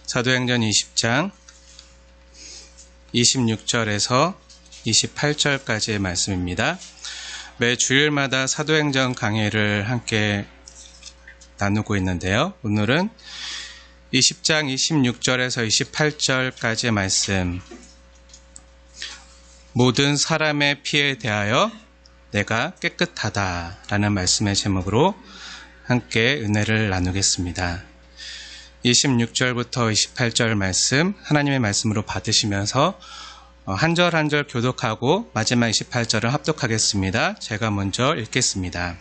사도행전 20장 26절에서 28절까지의 말씀입니다. 매 주일마다 사도행전 강의를 함께 나누고 있는데요. 오늘은 20장 26절에서 28절까지의 말씀, 모든 사람의 피에 대하여 내가 깨끗하다 라는 말씀의 제목으로 함께 은혜를 나누겠습니다. 26절부터 28절 말씀 하나님의 말씀으로 받으시면서 한 절 한 절 교독하고 마지막 28절을 합독하겠습니다. 제가 먼저 읽겠습니다.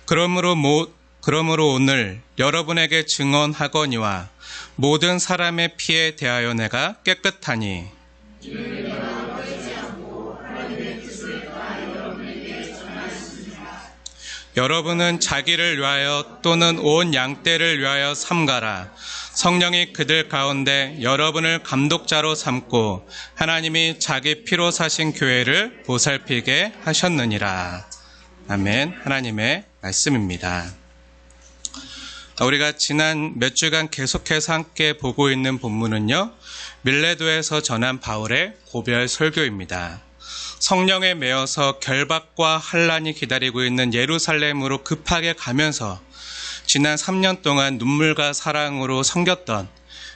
그러므로 오늘 여러분에게 증언하거니와 모든 사람의 피에 대하여 내가 깨끗하니 여러분은 자기를 위하여 또는 온 양떼를 위하여 삼가라. 성령이 그들 가운데 여러분을 감독자로 삼고 하나님이 자기 피로 사신 교회를 보살피게 하셨느니라. 아멘. 하나님의 말씀입니다. 우리가 지난 몇 주간 계속해서 함께 보고 있는 본문은요, 밀레도에서 전한 바울의 고별 설교입니다. 성령에 매여서 결박과 환란이 기다리고 있는 예루살렘으로 급하게 가면서 지난 3년 동안 눈물과 사랑으로 섬겼던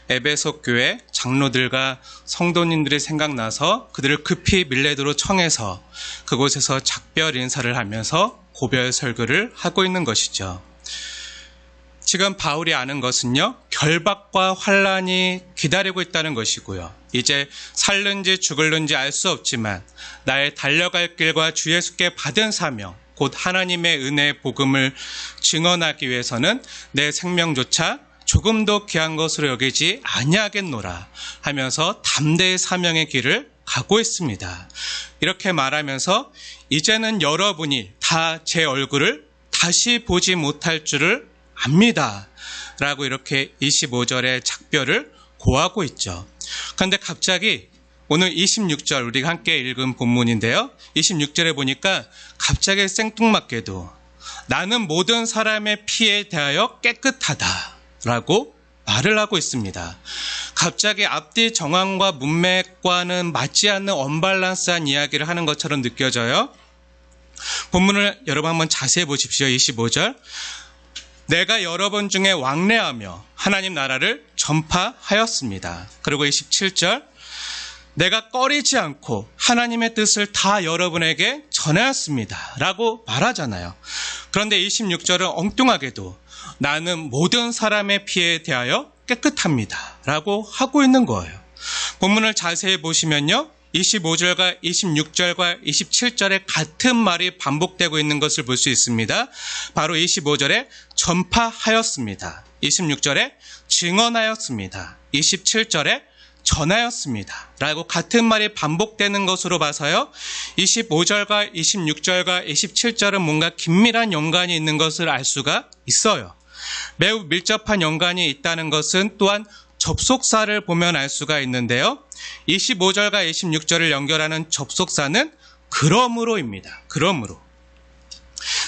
에베소 교회 장로들과 성도님들이 생각나서 그들을 급히 밀레도로 청해서 그곳에서 작별 인사를 하면서 고별 설교를 하고 있는 것이죠. 지금 바울이 아는 것은요, 결박과 환란이 기다리고 있다는 것이고요. 이제 살는지 죽을는지 알 수 없지만 나의 달려갈 길과 주 예수께 받은 사명, 곧 하나님의 은혜의 복음을 증언하기 위해서는 내 생명조차 조금도 귀한 것으로 여기지 아니하겠노라 하면서 담대의 사명의 길을 가고 있습니다. 이렇게 말하면서 이제는 여러분이 다 제 얼굴을 다시 보지 못할 줄을 압니다 라고 이렇게 25절의 작별을 고하고 있죠. 그런데 갑자기 오늘 26절 우리가 함께 읽은 본문인데요, 26절에 보니까 갑자기 생뚱맞게도 나는 모든 사람의 피에 대하여 깨끗하다 라고 말을 하고 있습니다. 갑자기 앞뒤 정황과 문맥과는 맞지 않는 언밸런스한 이야기를 하는 것처럼 느껴져요. 본문을 여러분 한번 자세히 보십시오. 25절, 내가 여러분 중에 왕래하며 하나님 나라를 전파하였습니다. 그리고 27절, 내가 꺼리지 않고 하나님의 뜻을 다 여러분에게 전하였습니다 라고 말하잖아요. 그런데 26절은 엉뚱하게도 나는 모든 사람의 피에 대하여 깨끗합니다 라고 하고 있는 거예요. 본문을 자세히 보시면요, 25절과 26절과 27절에 같은 말이 반복되고 있는 것을 볼 수 있습니다. 바로 25절에 전파하였습니다. 26절에 증언하였습니다. 27절에 전하였습니다 라고 같은 말이 반복되는 것으로 봐서요, 25절과 26절과 27절은 뭔가 긴밀한 연관이 있는 것을 알 수가 있어요. 매우 밀접한 연관이 있다는 것은 또한 접속사를 보면 알 수가 있는데요, 25절과 26절을 연결하는 접속사는 그러므로입니다. 그러므로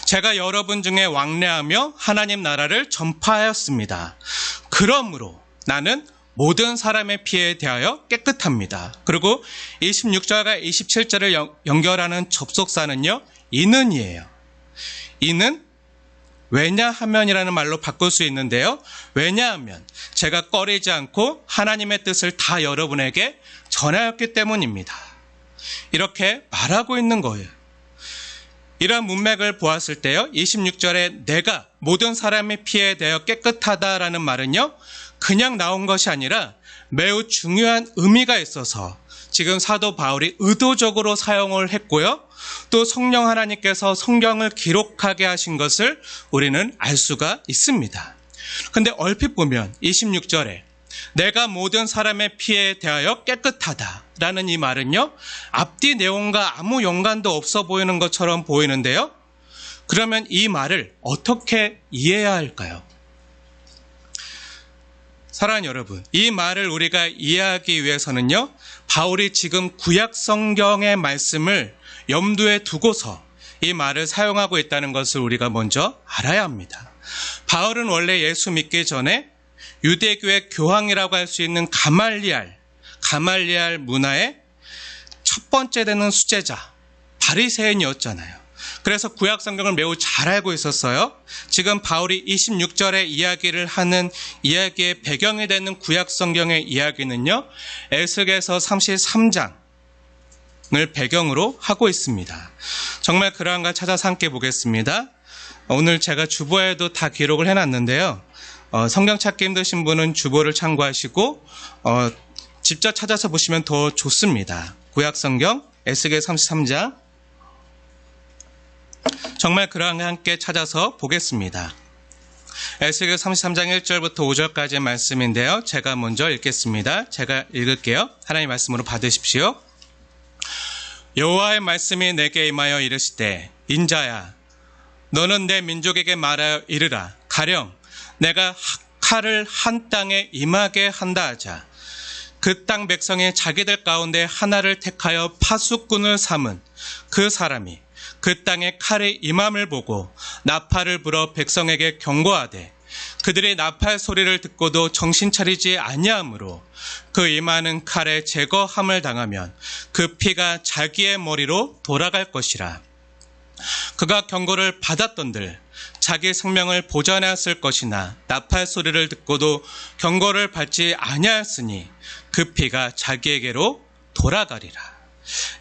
제가 여러분 중에 왕래하며 하나님 나라를 전파하였습니다. 그러므로 나는 모든 사람의 피에 대하여 깨끗합니다. 그리고 26절과 27절을 연결하는 접속사는요, 이는이에요. 이는 왜냐하면이라는 말로 바꿀 수 있는데요, 왜냐하면 제가 꺼리지 않고 하나님의 뜻을 다 여러분에게 전하였기 때문입니다. 이렇게 말하고 있는 거예요. 이러한 문맥을 보았을 때요, 26절에 내가 모든 사람의 피에 대하여 깨끗하다라는 말은요, 그냥 나온 것이 아니라 매우 중요한 의미가 있어서 지금 사도 바울이 의도적으로 사용을 했고요, 또 성령 하나님께서 성경을 기록하게 하신 것을 우리는 알 수가 있습니다. 그런데 얼핏 보면 26절에 내가 모든 사람의 피에 대하여 깨끗하다라는 이 말은요, 앞뒤 내용과 아무 연관도 없어 보이는 것처럼 보이는데요, 그러면 이 말을 어떻게 이해해야 할까요? 사랑하는 여러분, 이 말을 우리가 이해하기 위해서는요, 바울이 지금 구약 성경의 말씀을 염두에 두고서 이 말을 사용하고 있다는 것을 우리가 먼저 알아야 합니다. 바울은 원래 예수 믿기 전에 유대교의 교황이라고 할 수 있는 가말리알 문화의 첫 번째 되는 수제자, 바리새인이었잖아요. 그래서 구약 성경을 매우 잘 알고 있었어요. 지금 바울이 26절에 이야기를 하는 이야기의 배경이 되는 구약 성경의 이야기는요, 에스겔서 33장을 배경으로 하고 있습니다. 정말 그러한가 찾아서 함께 보겠습니다. 오늘 제가 주보에도 다 기록을 해놨는데요. 성경 찾기 힘드신 분은 주보를 참고하시고 직접 찾아서 보시면 더 좋습니다. 구약 성경 에스겔 33장, 정말 그러한가 함께 찾아서 보겠습니다. 에스겔 33장 1절부터 5절까지의 말씀인데요. 제가 먼저 읽겠습니다. 제가 읽을게요. 하나님의 말씀으로 받으십시오. 여호와의 말씀이 내게 임하여 이르시되, 인자야, 너는 내 민족에게 말하여 이르라. 가령 내가 칼을 한 땅에 임하게 한다 하자. 그 땅 백성이 자기들 가운데 하나를 택하여 파수꾼을 삼은 그 사람이 그 땅에 칼의 임함을 보고 나팔을 불어 백성에게 경고하되, 그들이 나팔 소리를 듣고도 정신 차리지 아니하므로 그 임하는 칼에 제거함을 당하면 그 피가 자기의 머리로 돌아갈 것이라. 그가 경고를 받았던들 자기 생명을 보존하였을 것이나 나팔 소리를 듣고도 경고를 받지 아니하였으니 그 피가 자기에게로 돌아가리라.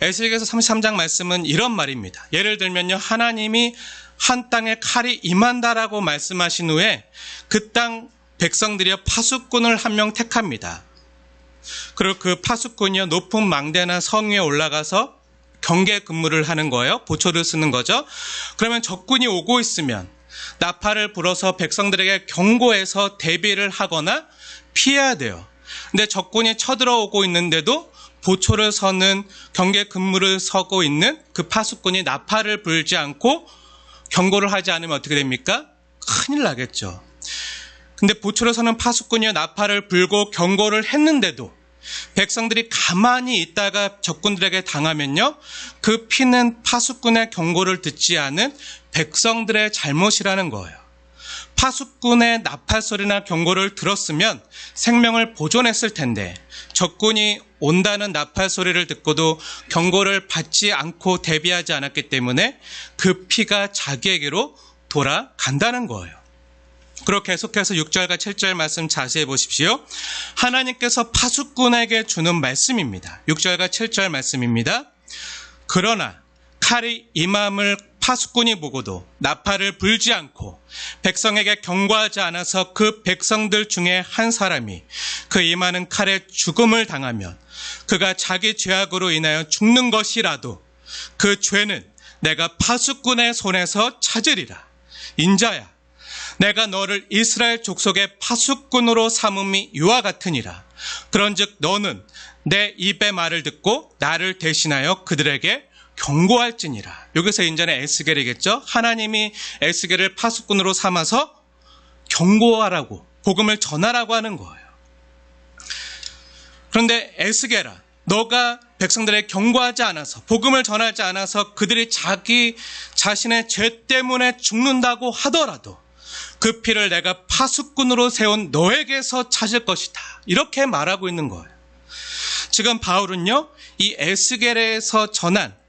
에스겔서 33장 말씀은 이런 말입니다. 예를 들면요, 하나님이 한 땅에 칼이 임한다라고 말씀하신 후에 그 땅 백성들이여 파수꾼을 한 명 택합니다. 그리고 그 파수꾼이요, 높은 망대나 성 위에 올라가서 경계 근무를 하는 거예요. 보초를 쓰는 거죠. 그러면 적군이 오고 있으면 나팔을 불어서 백성들에게 경고해서 대비를 하거나 피해야 돼요. 근데 적군이 쳐들어오고 있는데도 보초를 서는 경계 근무를 서고 있는 그 파수꾼이 나팔을 불지 않고 경고를 하지 않으면 어떻게 됩니까? 큰일 나겠죠. 근데 보초를 서는 파수꾼이 나팔을 불고 경고를 했는데도 백성들이 가만히 있다가 적군들에게 당하면요, 그 피는 파수꾼의 경고를 듣지 않은 백성들의 잘못이라는 거예요. 파수꾼의 나팔 소리나 경고를 들었으면 생명을 보존했을 텐데 적군이 온다는 나팔 소리를 듣고도 경고를 받지 않고 대비하지 않았기 때문에 그 피가 자기에게로 돌아간다는 거예요. 그리고 계속해서 6절과 7절 말씀 자세히 보십시오. 하나님께서 파수꾼에게 주는 말씀입니다. 6절과 7절 말씀입니다. 그러나 칼이 임함을 파수꾼이 보고도 나팔을 불지 않고 백성에게 경고하지 않아서 그 백성들 중에 한 사람이 그 임하는 칼에 죽음을 당하면 그가 자기 죄악으로 인하여 죽는 것이라도 그 죄는 내가 파수꾼의 손에서 찾으리라. 인자야, 내가 너를 이스라엘 족속의 파수꾼으로 삼음이 이와 같으니라. 그런즉 너는 내 입의 말을 듣고 나를 대신하여 그들에게 경고할지니라. 여기서 인전의 에스겔이겠죠. 하나님이 에스겔을 파수꾼으로 삼아서 경고하라고, 복음을 전하라고 하는 거예요. 그런데 에스겔아, 너가 백성들에게 경고하지 않아서, 복음을 전하지 않아서 그들이 자기 자신의 죄 때문에 죽는다고 하더라도 그 피를 내가 파수꾼으로 세운 너에게서 찾을 것이다. 이렇게 말하고 있는 거예요. 지금 바울은요, 이 에스겔서에 전한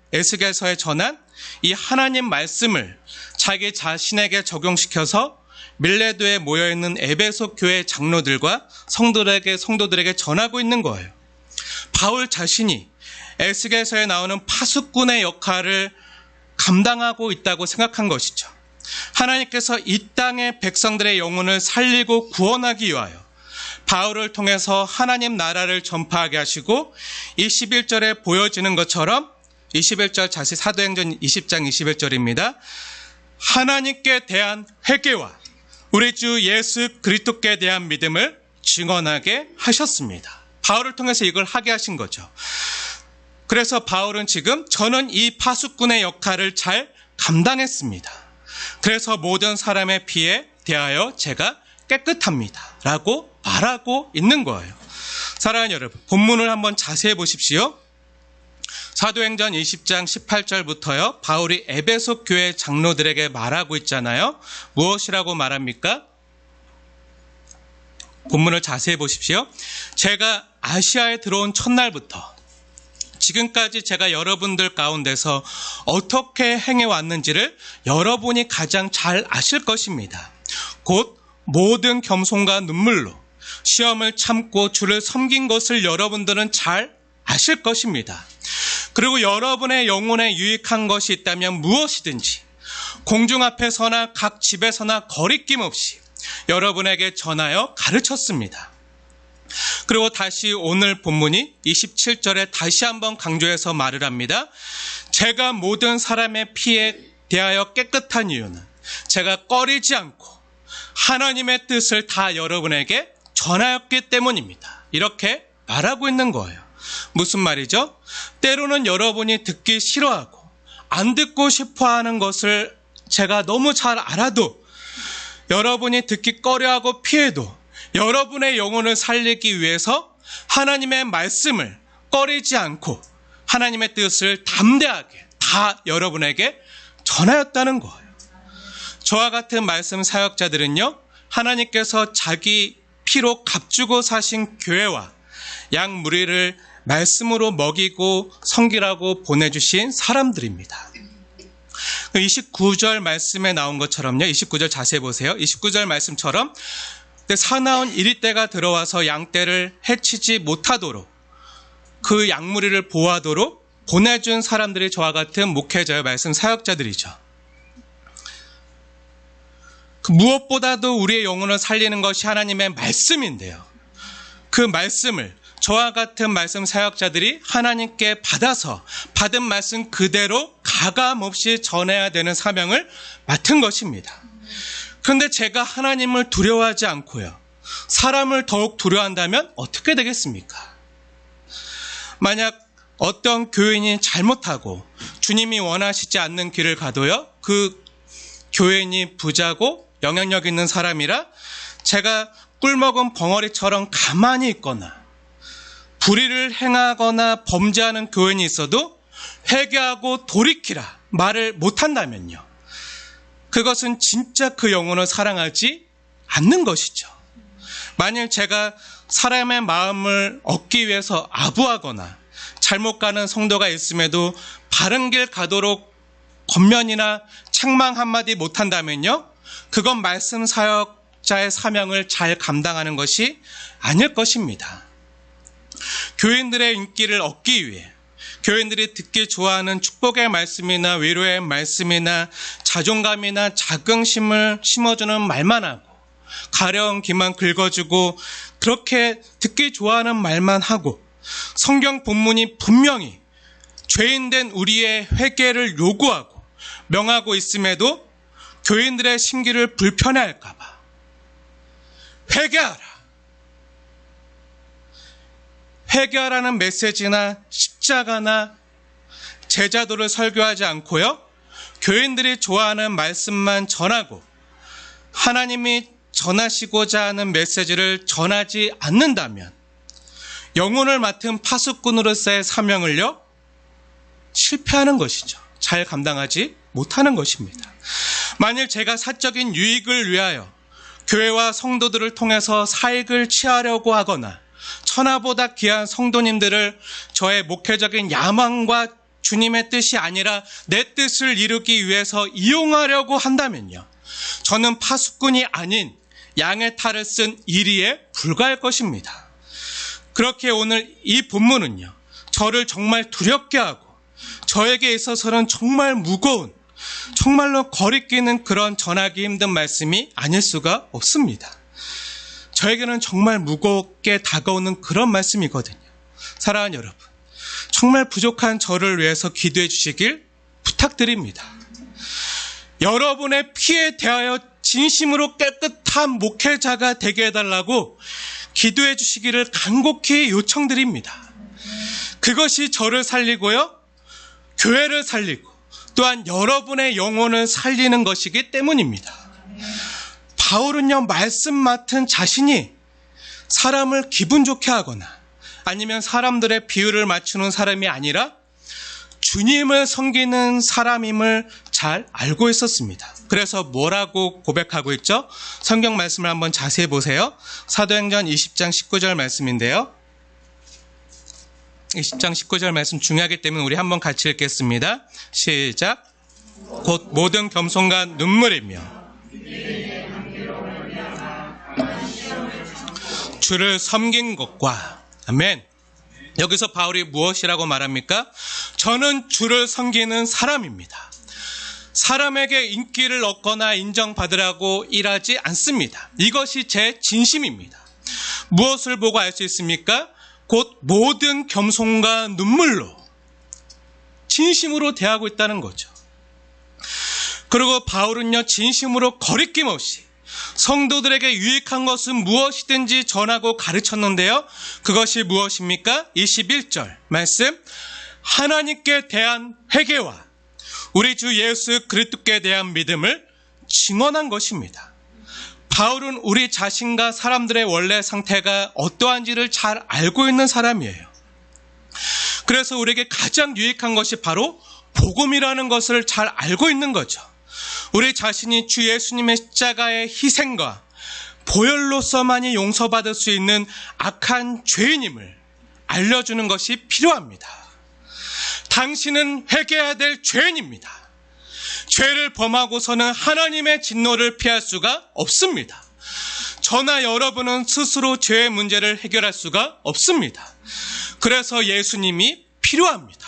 이 하나님 말씀을 자기 자신에게 적용시켜서 밀레도에 모여있는 에베소 교회 장로들과 성도들에게 전하고 있는 거예요. 바울 자신이 에스겔서에 나오는 파수꾼의 역할을 감당하고 있다고 생각한 것이죠. 하나님께서 이 땅의 백성들의 영혼을 살리고 구원하기 위하여 바울을 통해서 하나님 나라를 전파하게 하시고, 21절에 보여지는 것처럼 21절 자세히 사도행전 20장 21절입니다. 하나님께 대한 회개와 우리 주 예수 그리스도께 대한 믿음을 증언하게 하셨습니다. 바울을 통해서 이걸 하게 하신 거죠. 그래서 바울은 지금 저는 이 파수꾼의 역할을 잘 감당했습니다. 그래서 모든 사람의 피에 대하여 제가 깨끗합니다. 라고 말하고 있는 거예요. 사랑하는 여러분, 본문을 한번 자세히 보십시오. 사도행전 20장 18절부터요. 바울이 에베소 교회 장로들에게 말하고 있잖아요. 무엇이라고 말합니까? 본문을 자세히 보십시오. 제가 아시아에 들어온 첫날부터 지금까지 제가 여러분들 가운데서 어떻게 행해왔는지를 여러분이 가장 잘 아실 것입니다. 곧 모든 겸손과 눈물로 시험을 참고 주를 섬긴 것을 여러분들은 잘 아실 것입니다. 그리고 여러분의 영혼에 유익한 것이 있다면 무엇이든지 공중 앞에서나 각 집에서나 거리낌 없이 여러분에게 전하여 가르쳤습니다. 그리고 다시 오늘 본문이 27절에 다시 한번 강조해서 말을 합니다. 제가 모든 사람의 피에 대하여 깨끗한 이유는 제가 꺼리지 않고 하나님의 뜻을 다 여러분에게 전하였기 때문입니다. 이렇게 말하고 있는 거예요. 무슨 말이죠? 때로는 여러분이 듣기 싫어하고 안 듣고 싶어하는 것을 제가 너무 잘 알아도 여러분이 듣기 꺼려하고 피해도 여러분의 영혼을 살리기 위해서 하나님의 말씀을 꺼리지 않고 하나님의 뜻을 담대하게 다 여러분에게 전하였다는 거예요. 저와 같은 말씀 사역자들은요, 하나님께서 자기 피로 값주고 사신 교회와 양 무리를 말씀으로 먹이고 섬기라고 보내주신 사람들입니다. 29절 말씀에 나온 것처럼요, 29절 자세히 보세요. 29절 말씀처럼 사나운 이리떼가 들어와서 양떼를 해치지 못하도록 그 양무리를 보호하도록 보내준 사람들이 저와 같은 목회자의 말씀 사역자들이죠. 무엇보다도 우리의 영혼을 살리는 것이 하나님의 말씀인데요. 그 말씀을 저와 같은 말씀 사역자들이 하나님께 받아서 받은 말씀 그대로 가감없이 전해야 되는 사명을 맡은 것입니다. 그런데 제가 하나님을 두려워하지 않고요, 사람을 더욱 두려워한다면 어떻게 되겠습니까? 만약 어떤 교인이 잘못하고 주님이 원하시지 않는 길을 가도요, 그 교인이 부자고 영향력 있는 사람이라 제가 꿀먹은 벙어리처럼 가만히 있거나 불의를 행하거나 범죄하는 교인이 있어도 회개하고 돌이키라 말을 못한다면요, 그것은 진짜 그 영혼을 사랑하지 않는 것이죠. 만일 제가 사람의 마음을 얻기 위해서 아부하거나 잘못 가는 성도가 있음에도 바른 길 가도록 권면이나 책망 한마디 못한다면요, 그건 말씀 사역자의 사명을 잘 감당하는 것이 아닐 것입니다. 교인들의 인기를 얻기 위해 교인들이 듣기 좋아하는 축복의 말씀이나 위로의 말씀이나 자존감이나 자긍심을 심어주는 말만 하고 가려운 귀만 긁어주고 그렇게 듣기 좋아하는 말만 하고 성경 본문이 분명히 죄인된 우리의 회개를 요구하고 명하고 있음에도 교인들의 심기를 불편해할까 봐 회개하라는 메시지나 십자가나 제자도를 설교하지 않고요, 교인들이 좋아하는 말씀만 전하고 하나님이 전하시고자 하는 메시지를 전하지 않는다면 영혼을 맡은 파수꾼으로서의 사명을요, 실패하는 것이죠. 잘 감당하지 못하는 것입니다. 만일 제가 사적인 유익을 위하여 교회와 성도들을 통해서 사익을 취하려고 하거나 천하보다 귀한 성도님들을 저의 목회적인 야망과 주님의 뜻이 아니라 내 뜻을 이루기 위해서 이용하려고 한다면요, 저는 파수꾼이 아닌 양의 탈을 쓴 이리에 불과할 것입니다. 그렇게 오늘 이 본문은요, 저를 정말 두렵게 하고 저에게 있어서는 정말 무거운, 정말로 거리끼는 그런 전하기 힘든 말씀이 아닐 수가 없습니다. 저에게는 정말 무겁게 다가오는 그런 말씀이거든요. 사랑하는 여러분, 정말 부족한 저를 위해서 기도해 주시길 부탁드립니다. 여러분의 피에 대하여 진심으로 깨끗한 목회자가 되게 해달라고 기도해 주시기를 간곡히 요청드립니다. 그것이 저를 살리고요, 교회를 살리고 또한 여러분의 영혼을 살리는 것이기 때문입니다. 바울은요, 말씀 맡은 자신이 사람을 기분 좋게 하거나 아니면 사람들의 비율을 맞추는 사람이 아니라 주님을 섬기는 사람임을 잘 알고 있었습니다. 그래서 뭐라고 고백하고 있죠? 성경 말씀을 한번 자세히 보세요. 사도행전 20장 19절 말씀인데요. 20장 19절 말씀 중요하기 때문에 우리 한번 같이 읽겠습니다. 시작. 곧 모든 겸손과 눈물이며 주를 섬긴 것과, 아멘. 여기서 바울이 무엇이라고 말합니까? 저는 주를 섬기는 사람입니다. 사람에게 인기를 얻거나 인정받으라고 일하지 않습니다. 이것이 제 진심입니다. 무엇을 보고 알 수 있습니까? 곧 모든 겸손과 눈물로 진심으로 대하고 있다는 거죠. 그리고 바울은요, 진심으로 거리낌 없이 성도들에게 유익한 것은 무엇이든지 전하고 가르쳤는데요. 그것이 무엇입니까? 21절 말씀, 하나님께 대한 회개와 우리 주 예수 그리스도께 대한 믿음을 증언한 것입니다. 바울은 우리 자신과 사람들의 원래 상태가 어떠한지를 잘 알고 있는 사람이에요. 그래서 우리에게 가장 유익한 것이 바로 복음이라는 것을 잘 알고 있는 거죠. 우리 자신이 주 예수님의 십자가의 희생과 보혈로서만이 용서받을 수 있는 악한 죄인임을 알려주는 것이 필요합니다. 당신은 회개해야 될 죄인입니다. 죄를 범하고서는 하나님의 진노를 피할 수가 없습니다. 저나 여러분은 스스로 죄의 문제를 해결할 수가 없습니다. 그래서 예수님이 필요합니다.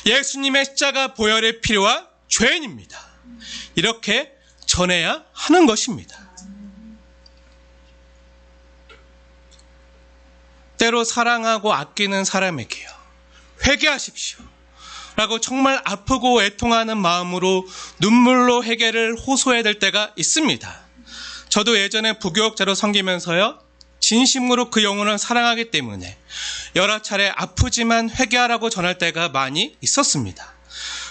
예수님의 십자가 보혈이 필요한 죄인입니다. 이렇게 전해야 하는 것입니다. 때로 사랑하고 아끼는 사람에게요, 회개하십시오 라고 정말 아프고 애통하는 마음으로 눈물로 회개를 호소해야 될 때가 있습니다. 저도 예전에 부교육자로 섬기면서요, 진심으로 그 영혼을 사랑하기 때문에 여러 차례 아프지만 회개하라고 전할 때가 많이 있었습니다.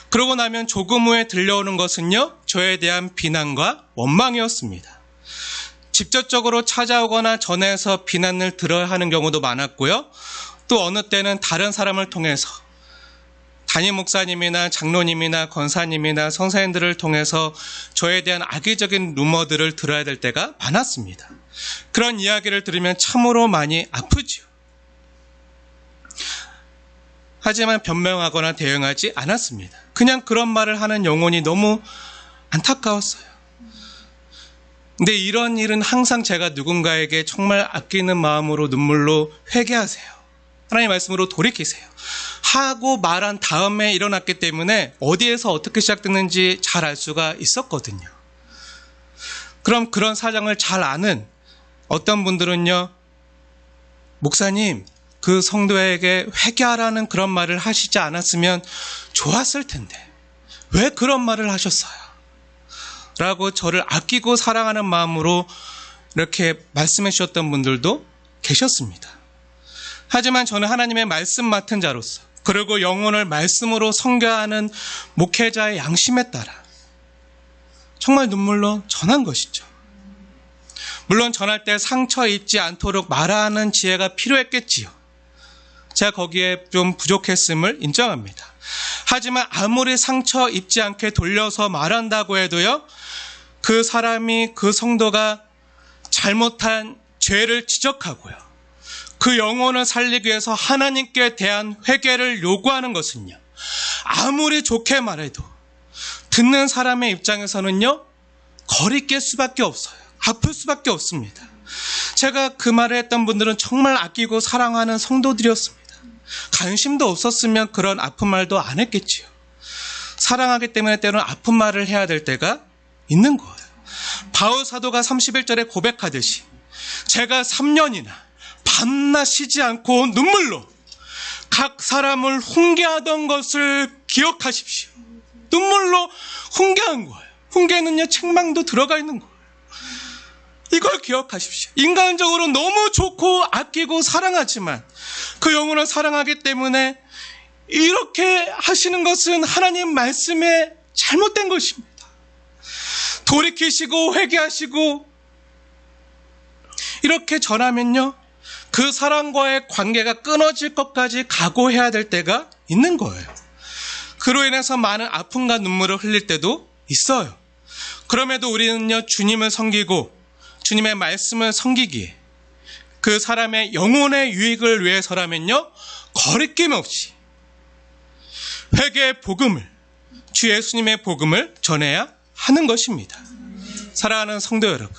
그러고 나면 조금 후에 들려오는 것은요, 저에 대한 비난과 원망이었습니다. 직접적으로 찾아오거나 전해서 비난을 들어야 하는 경우도 많았고요. 또 어느 때는 다른 사람을 통해서 담임 목사님이나 장로님이나 권사님이나 선생님들을 통해서 저에 대한 악의적인 루머들을 들어야 될 때가 많았습니다. 그런 이야기를 들으면 참으로 많이 아프지요. 하지만 변명하거나 대응하지 않았습니다. 그냥 그런 말을 하는 영혼이 너무 안타까웠어요. 근데 이런 일은 항상 제가 누군가에게 정말 아끼는 마음으로 눈물로 회개하세요, 하나님 말씀으로 돌이키세요 하고 말한 다음에 일어났기 때문에 어디에서 어떻게 시작됐는지 잘 알 수가 있었거든요. 그럼 그런 사정을 잘 아는 어떤 분들은요, 목사님, 그 성도에게 회개하라는 그런 말을 하시지 않았으면 좋았을 텐데 왜 그런 말을 하셨어요? 라고 저를 아끼고 사랑하는 마음으로 이렇게 말씀해 주셨던 분들도 계셨습니다. 하지만 저는 하나님의 말씀 맡은 자로서, 그리고 영혼을 말씀으로 섬겨야 하는 목회자의 양심에 따라 정말 눈물로 전한 것이죠. 물론 전할 때 상처 입지 않도록 말하는 지혜가 필요했겠지요. 제가 거기에 좀 부족했음을 인정합니다. 하지만 아무리 상처 입지 않게 돌려서 말한다고 해도요, 그 사람이, 그 성도가 잘못한 죄를 지적하고요, 그 영혼을 살리기 위해서 하나님께 대한 회개를 요구하는 것은요, 아무리 좋게 말해도 듣는 사람의 입장에서는요, 거리낄 수밖에 없어요. 아플 수밖에 없습니다. 제가 그 말을 했던 분들은 정말 아끼고 사랑하는 성도들이었습니다. 관심도 없었으면 그런 아픈 말도 안 했겠지요. 사랑하기 때문에 때로는 아픈 말을 해야 될 때가 있는 거예요. 바울 사도가 31절에 고백하듯이 제가 3년이나 밤낮 쉬지 않고 눈물로 각 사람을 훈계하던 것을 기억하십시오. 눈물로 훈계한 거예요. 훈계는요, 책망도 들어가 있는 거예요. 이걸 기억하십시오. 인간적으로 너무 좋고 아끼고 사랑하지만 그 영혼을 사랑하기 때문에 이렇게 하시는 것은 하나님 말씀에 잘못된 것입니다. 돌이키시고 회개하시고 이렇게 전하면요, 그 사람과의 관계가 끊어질 것까지 각오해야 될 때가 있는 거예요. 그로 인해서 많은 아픔과 눈물을 흘릴 때도 있어요. 그럼에도 우리는요, 주님을 섬기고 주님의 말씀을 섬기기에 그 사람의 영혼의 유익을 위해서라면요, 거리낌 없이 회개의 복음을, 주 예수님의 복음을 전해야 하는 것입니다. 사랑하는 성도 여러분,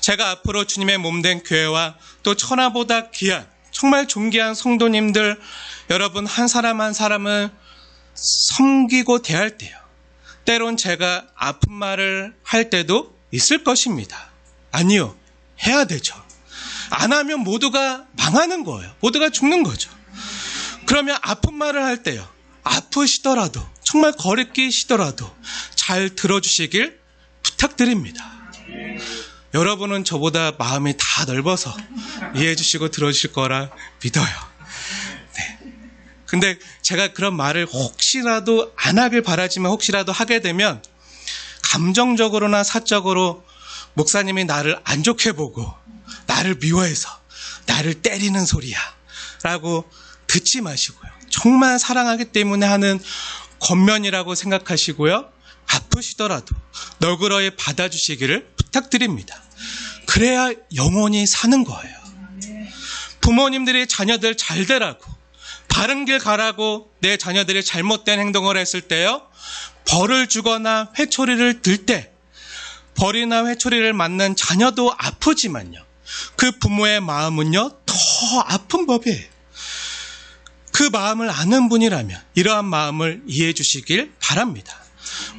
제가 앞으로 주님의 몸된 교회와 또 천하보다 귀한 정말 존귀한 성도님들 여러분 한 사람 한 사람을 섬기고 대할 때요, 때론 제가 아픈 말을 할 때도 있을 것입니다. 아니요, 해야 되죠. 안 하면 모두가 망하는 거예요. 모두가 죽는 거죠. 그러면 아픈 말을 할 때요, 아프시더라도 정말 거리끼시더라도 잘 들어주시길 부탁드립니다. 여러분은 저보다 마음이 다 넓어서 이해해 주시고 들어주실 거라 믿어요. 네. 근데 제가 그런 말을 혹시라도 안 하길 바라지만 혹시라도 하게 되면 감정적으로나 사적으로 목사님이 나를 안 좋게 보고 나를 미워해서 나를 때리는 소리야 라고 듣지 마시고요. 정말 사랑하기 때문에 하는 겉면이라고 생각하시고요. 아프시더라도 너그러이 받아주시기를 부탁드립니다. 그래야 영원히 사는 거예요. 부모님들이 자녀들 잘 되라고, 바른 길 가라고 내 자녀들이 잘못된 행동을 했을 때요, 벌을 주거나 회초리를 들 때 벌이나 회초리를 맞는 자녀도 아프지만요, 그 부모의 마음은요 더 아픈 법이에요. 그 마음을 아는 분이라면 이러한 마음을 이해해 주시길 바랍니다.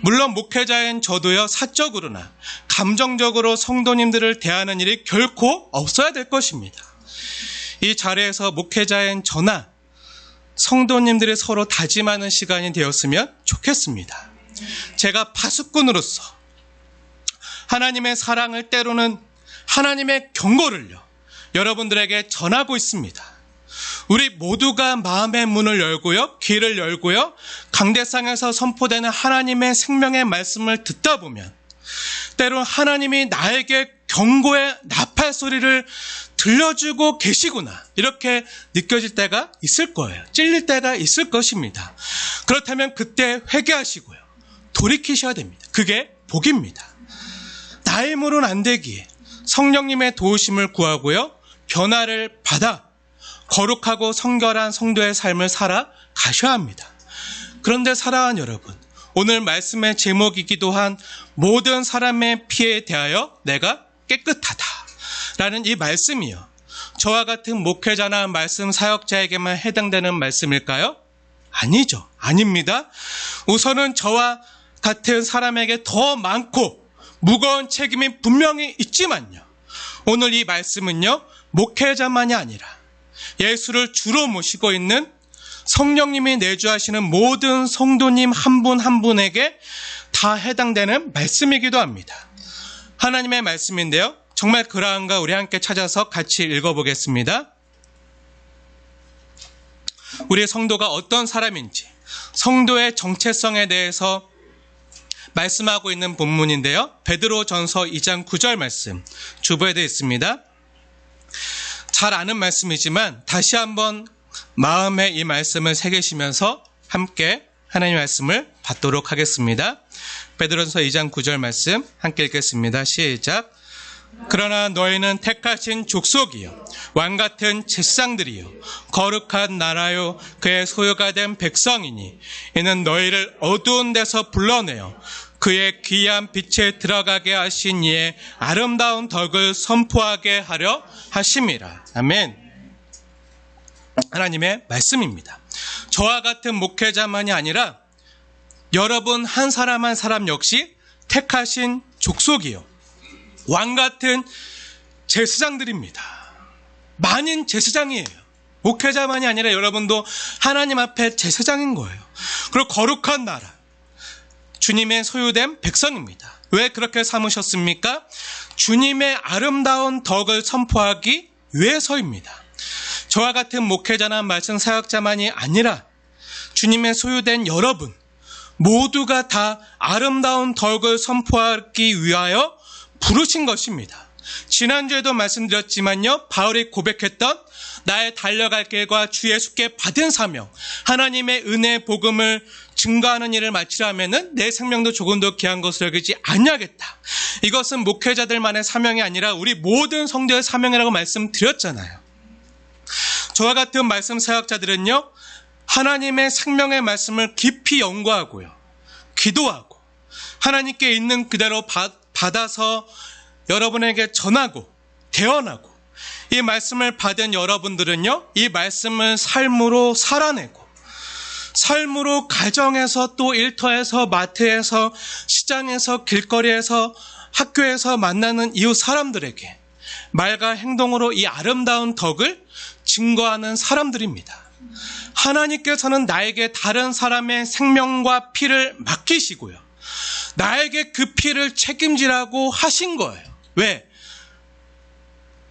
물론 목회자인 저도요, 사적으로나 감정적으로 성도님들을 대하는 일이 결코 없어야 될 것입니다. 이 자리에서 목회자인 저나 성도님들이 서로 다짐하는 시간이 되었으면 좋겠습니다. 제가 파수꾼으로서 하나님의 사랑을, 때로는 하나님의 경고를요, 여러분들에게 전하고 있습니다. 우리 모두가 마음의 문을 열고요, 귀를 열고요, 강대상에서 선포되는 하나님의 생명의 말씀을 듣다 보면 때론 하나님이 나에게 경고의 나팔 소리를 들려주고 계시구나, 이렇게 느껴질 때가 있을 거예요. 찔릴 때가 있을 것입니다. 그렇다면 그때 회개하시고요, 돌이키셔야 됩니다. 그게 복입니다. 나의 힘으로는 안 되기에 성령님의 도우심을 구하고요, 변화를 받아 거룩하고 성결한 성도의 삶을 살아 가셔야 합니다. 그런데 사랑하는 여러분, 오늘 말씀의 제목이기도 한 모든 사람의 피에 대하여 내가 깨끗하다 라는 이 말씀이요, 저와 같은 목회자나 말씀 사역자에게만 해당되는 말씀일까요? 아니죠. 아닙니다. 우선은 저와 같은 사람에게 더 많고 무거운 책임이 분명히 있지만요, 오늘 이 말씀은요, 목회자만이 아니라 예수를 주로 모시고 있는 성령님이 내주하시는 모든 성도님 한 분 한 분에게 다 해당되는 말씀이기도 합니다. 하나님의 말씀인데요, 정말 그러한가 우리 함께 찾아서 같이 읽어보겠습니다. 우리 성도가 어떤 사람인지, 성도의 정체성에 대해서 말씀하고 있는 본문인데요, 베드로전서 2장 9절 말씀 주보에 되어 있습니다. 잘 아는 말씀이지만 다시 한번 마음에 이 말씀을 새기시면서 함께 하나님의 말씀을 받도록 하겠습니다. 베드로전서 2장 9절 말씀 함께 읽겠습니다. 시작. 그러나 너희는 택하신 족속이요, 왕같은 제사장들이요, 거룩한 나라요, 그의 소유가 된 백성이니 이는 너희를 어두운 데서 불러내어 그의 귀한 빛에 들어가게 하신 이의 아름다운 덕을 선포하게 하려 하심이라. 아멘. 하나님의 말씀입니다. 저와 같은 목회자만이 아니라 여러분 한 사람 한 사람 역시 택하신 족속이요, 왕같은 제사장들입니다. 만인 제사장이에요. 목회자만이 아니라 여러분도 하나님 앞에 제사장인 거예요. 그리고 거룩한 나라, 주님의 소유된 백성입니다. 왜 그렇게 삼으셨습니까? 주님의 아름다운 덕을 선포하기 위해서입니다. 저와 같은 목회자나 말씀 사역자만이 아니라 주님의 소유된 여러분 모두가 다 아름다운 덕을 선포하기 위하여 부르신 것입니다. 지난주에도 말씀드렸지만요, 바울이 고백했던 나의 달려갈 길과 주 예수께 받은 사명, 하나님의 은혜의 복음을 증거하는 일을 마치려면은 내 생명도 조금 더 귀한 것을 여기지 아니하겠다. 이것은 목회자들만의 사명이 아니라 우리 모든 성도의 사명이라고 말씀드렸잖아요. 저와 같은 말씀 사역자들은요, 하나님의 생명의 말씀을 깊이 연구하고요, 기도하고 하나님께 있는 그대로 받아서 여러분에게 전하고 대언하고, 이 말씀을 받은 여러분들은요, 이 말씀을 삶으로 살아내고, 삶으로 가정에서 또 일터에서 마트에서 시장에서 길거리에서 학교에서 만나는 이웃 사람들에게 말과 행동으로 이 아름다운 덕을 증거하는 사람들입니다. 하나님께서는 나에게 다른 사람의 생명과 피를 맡기시고요, 나에게 그 피를 책임지라고 하신 거예요. 왜?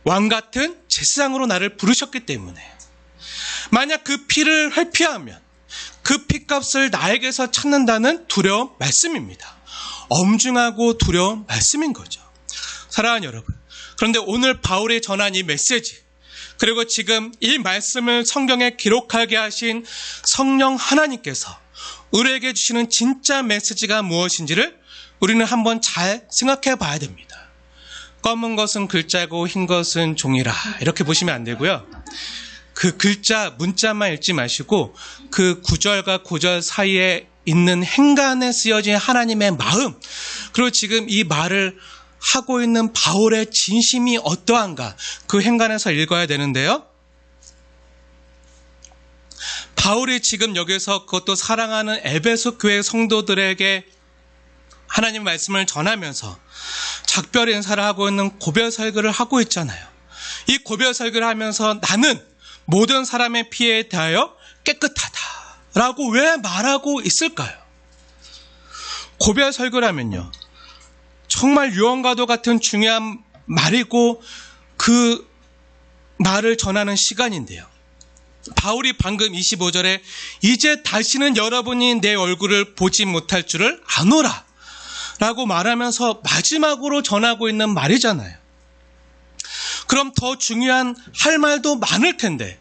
왕같은 제사장으로 나를 부르셨기 때문에. 만약 그 피를 회피하면 그 피값을 나에게서 찾는다는 두려운 말씀입니다. 엄중하고 두려운 말씀인 거죠. 사랑하는 여러분, 그런데 오늘 바울이 전한 이 메시지, 그리고 지금 이 말씀을 성경에 기록하게 하신 성령 하나님께서 우리에게 주시는 진짜 메시지가 무엇인지를 우리는 한번 잘 생각해 봐야 됩니다. 검은 것은 글자고 흰 것은 종이라, 이렇게 보시면 안 되고요. 그 글자, 문자만 읽지 마시고 그 구절과 구절 사이에 있는 행간에 쓰여진 하나님의 마음, 그리고 지금 이 말을 하고 있는 바울의 진심이 어떠한가, 그 행간에서 읽어야 되는데요. 바울이 지금 여기서 그것도 사랑하는 에베소 교회 성도들에게 하나님 말씀을 전하면서 작별 인사를 하고 있는 고별 설교를 하고 있잖아요. 이 고별 설교를 하면서 나는 모든 사람의 피에 대하여 깨끗하다라고 왜 말하고 있을까요? 고별 설교라면요, 정말 유언과도 같은 중요한 말이고 그 말을 전하는 시간인데요. 바울이 방금 25절에 이제 다시는 여러분이 내 얼굴을 보지 못할 줄을 아노라 라고 말하면서 마지막으로 전하고 있는 말이잖아요. 그럼 더 중요한 할 말도 많을 텐데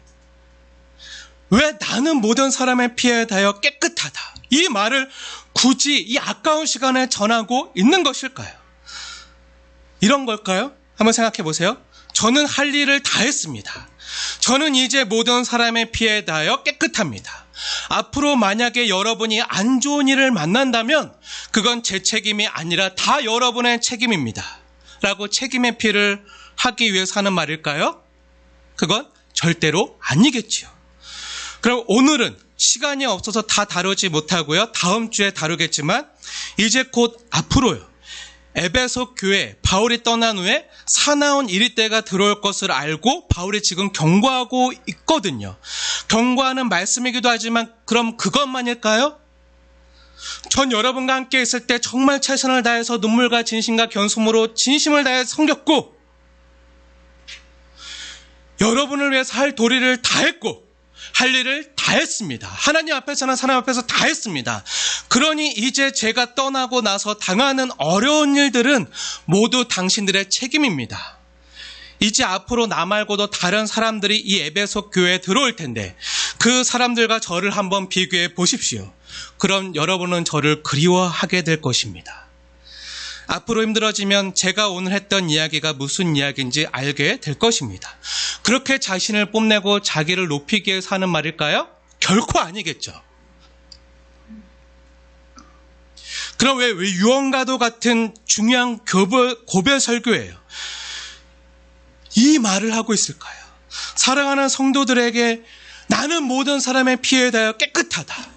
왜 나는 모든 사람의 피에 대하여 깨끗하다, 이 말을 굳이 이 아까운 시간에 전하고 있는 것일까요? 이런 걸까요? 한번 생각해 보세요. 저는 할 일을 다 했습니다. 저는 이제 모든 사람의 피에 대하여 깨끗합니다. 앞으로 만약에 여러분이 안 좋은 일을 만난다면 그건 제 책임이 아니라 다 여러분의 책임입니다 라고 책임의 피를 하기 위해서 하는 말일까요? 그건 절대로 아니겠지요. 그럼 오늘은 시간이 없어서 다 다루지 못하고요, 다음 주에 다루겠지만 이제 곧 앞으로요, 에베소 교회 바울이 떠난 후에 사나운 이리 때가 들어올 것을 알고 바울이 지금 경고하고 있거든요. 경고하는 말씀이기도 하지만 그럼 그것만일까요? 전 여러분과 함께 있을 때 정말 최선을 다해서 눈물과 진심과 견성으로 진심을 다해 섬겼고 여러분을 위해서 할 도리를 다 했고 할 일을 다 했습니다. 하나님 앞에서나 사람 앞에서 다 했습니다. 그러니 이제 제가 떠나고 나서 당하는 어려운 일들은 모두 당신들의 책임입니다. 이제 앞으로 나 말고도 다른 사람들이 이 에베소 교회에 들어올 텐데 그 사람들과 저를 한번 비교해 보십시오. 그럼 여러분은 저를 그리워하게 될 것입니다. 앞으로 힘들어지면 제가 오늘 했던 이야기가 무슨 이야기인지 알게 될 것입니다. 그렇게 자신을 뽐내고 자기를 높이기 위해서 하는 말일까요? 결코 아니겠죠. 그럼 왜 유언과도 같은 중요한 고별 설교예요? 이 말을 하고 있을까요? 사랑하는 성도들에게 나는 모든 사람의 피에 대하여 깨끗하다.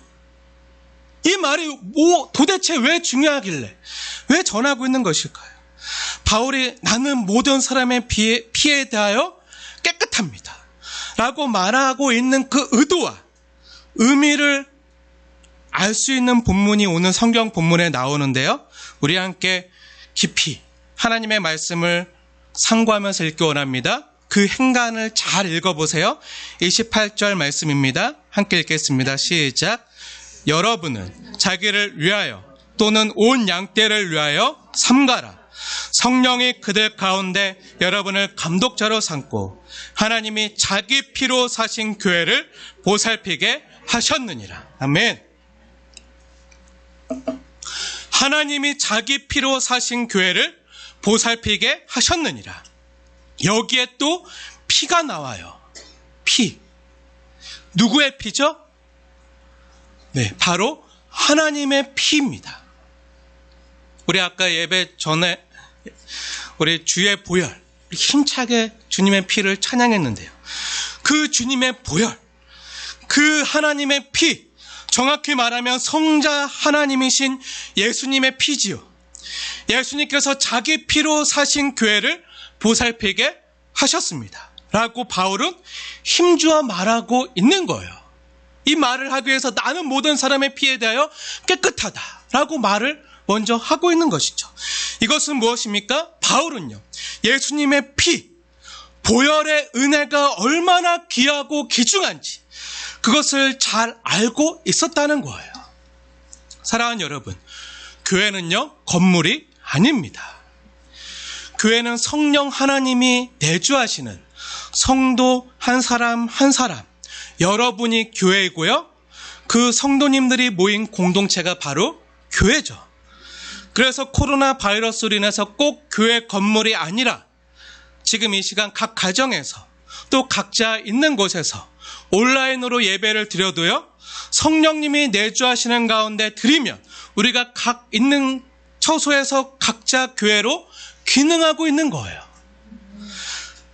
이 말이 도대체 왜 중요하길래 왜 전하고 있는 것일까요? 바울이 나는 모든 사람의 피에 대하여 깨끗합니다 라고 말하고 있는 그 의도와 의미를 알 수 있는 본문이 오늘 성경 본문에 나오는데요. 우리 함께 깊이 하나님의 말씀을 상고하면서 읽기 원합니다. 그 행간을 잘 읽어보세요. 28절 말씀입니다. 함께 읽겠습니다. 시작. 여러분은 자기를 위하여 또는 온 양떼를 위하여 삼가라. 성령이 그들 가운데 여러분을 감독자로 삼고 하나님이 자기 피로 사신 교회를 보살피게 하셨느니라. 아멘. 하나님이 자기 피로 사신 교회를 보살피게 하셨느니라. 여기에 또 피가 나와요. 피. 누구의 피죠? 네, 바로 하나님의 피입니다. 우리 아까 예배 전에 우리 주의 보혈, 힘차게 주님의 피를 찬양했는데요. 그 주님의 보혈, 그 하나님의 피, 정확히 말하면 성자 하나님이신 예수님의 피지요. 예수님께서 자기 피로 사신 교회를 보살피게 하셨습니다. 라고 바울은 힘주어 말하고 있는 거예요. 이 말을 하기 위해서 나는 모든 사람의 피에 대하여 깨끗하다라고 말을 먼저 하고 있는 것이죠. 이것은 무엇입니까? 바울은요, 예수님의 피, 보혈의 은혜가 얼마나 귀하고 귀중한지 그것을 잘 알고 있었다는 거예요. 사랑하는 여러분, 교회는요, 건물이 아닙니다. 교회는 성령 하나님이 내주하시는 성도 한 사람 한 사람, 여러분이 교회이고요, 그 성도님들이 모인 공동체가 바로 교회죠. 그래서 코로나 바이러스로 인해서 꼭 교회 건물이 아니라 지금 이 시간 각 가정에서 또 각자 있는 곳에서 온라인으로 예배를 드려도요, 성령님이 내주하시는 가운데 드리면 우리가 각 있는 처소에서 각자 교회로 기능하고 있는 거예요.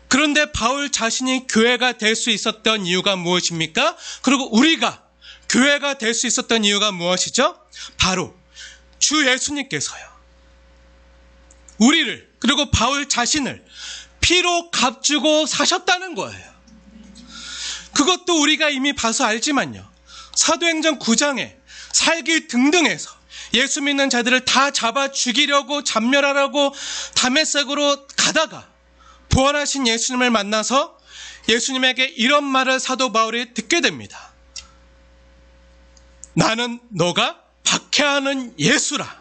그런데 바울 자신이 교회가 될 수 있었던 이유가 무엇입니까? 그리고 우리가 교회가 될 수 있었던 이유가 무엇이죠? 바로 주 예수님께서요, 우리를, 그리고 바울 자신을 피로 값주고 사셨다는 거예요. 그것도 우리가 이미 봐서 알지만요, 사도행전 9장에 살기 등등해서 예수 믿는 자들을 다 잡아 죽이려고 잡멸하라고 다메섹으로 가다가 부활하신 예수님을 만나서 예수님에게 이런 말을 사도 바울이 듣게 됩니다. 나는 너가 박해하는 예수라.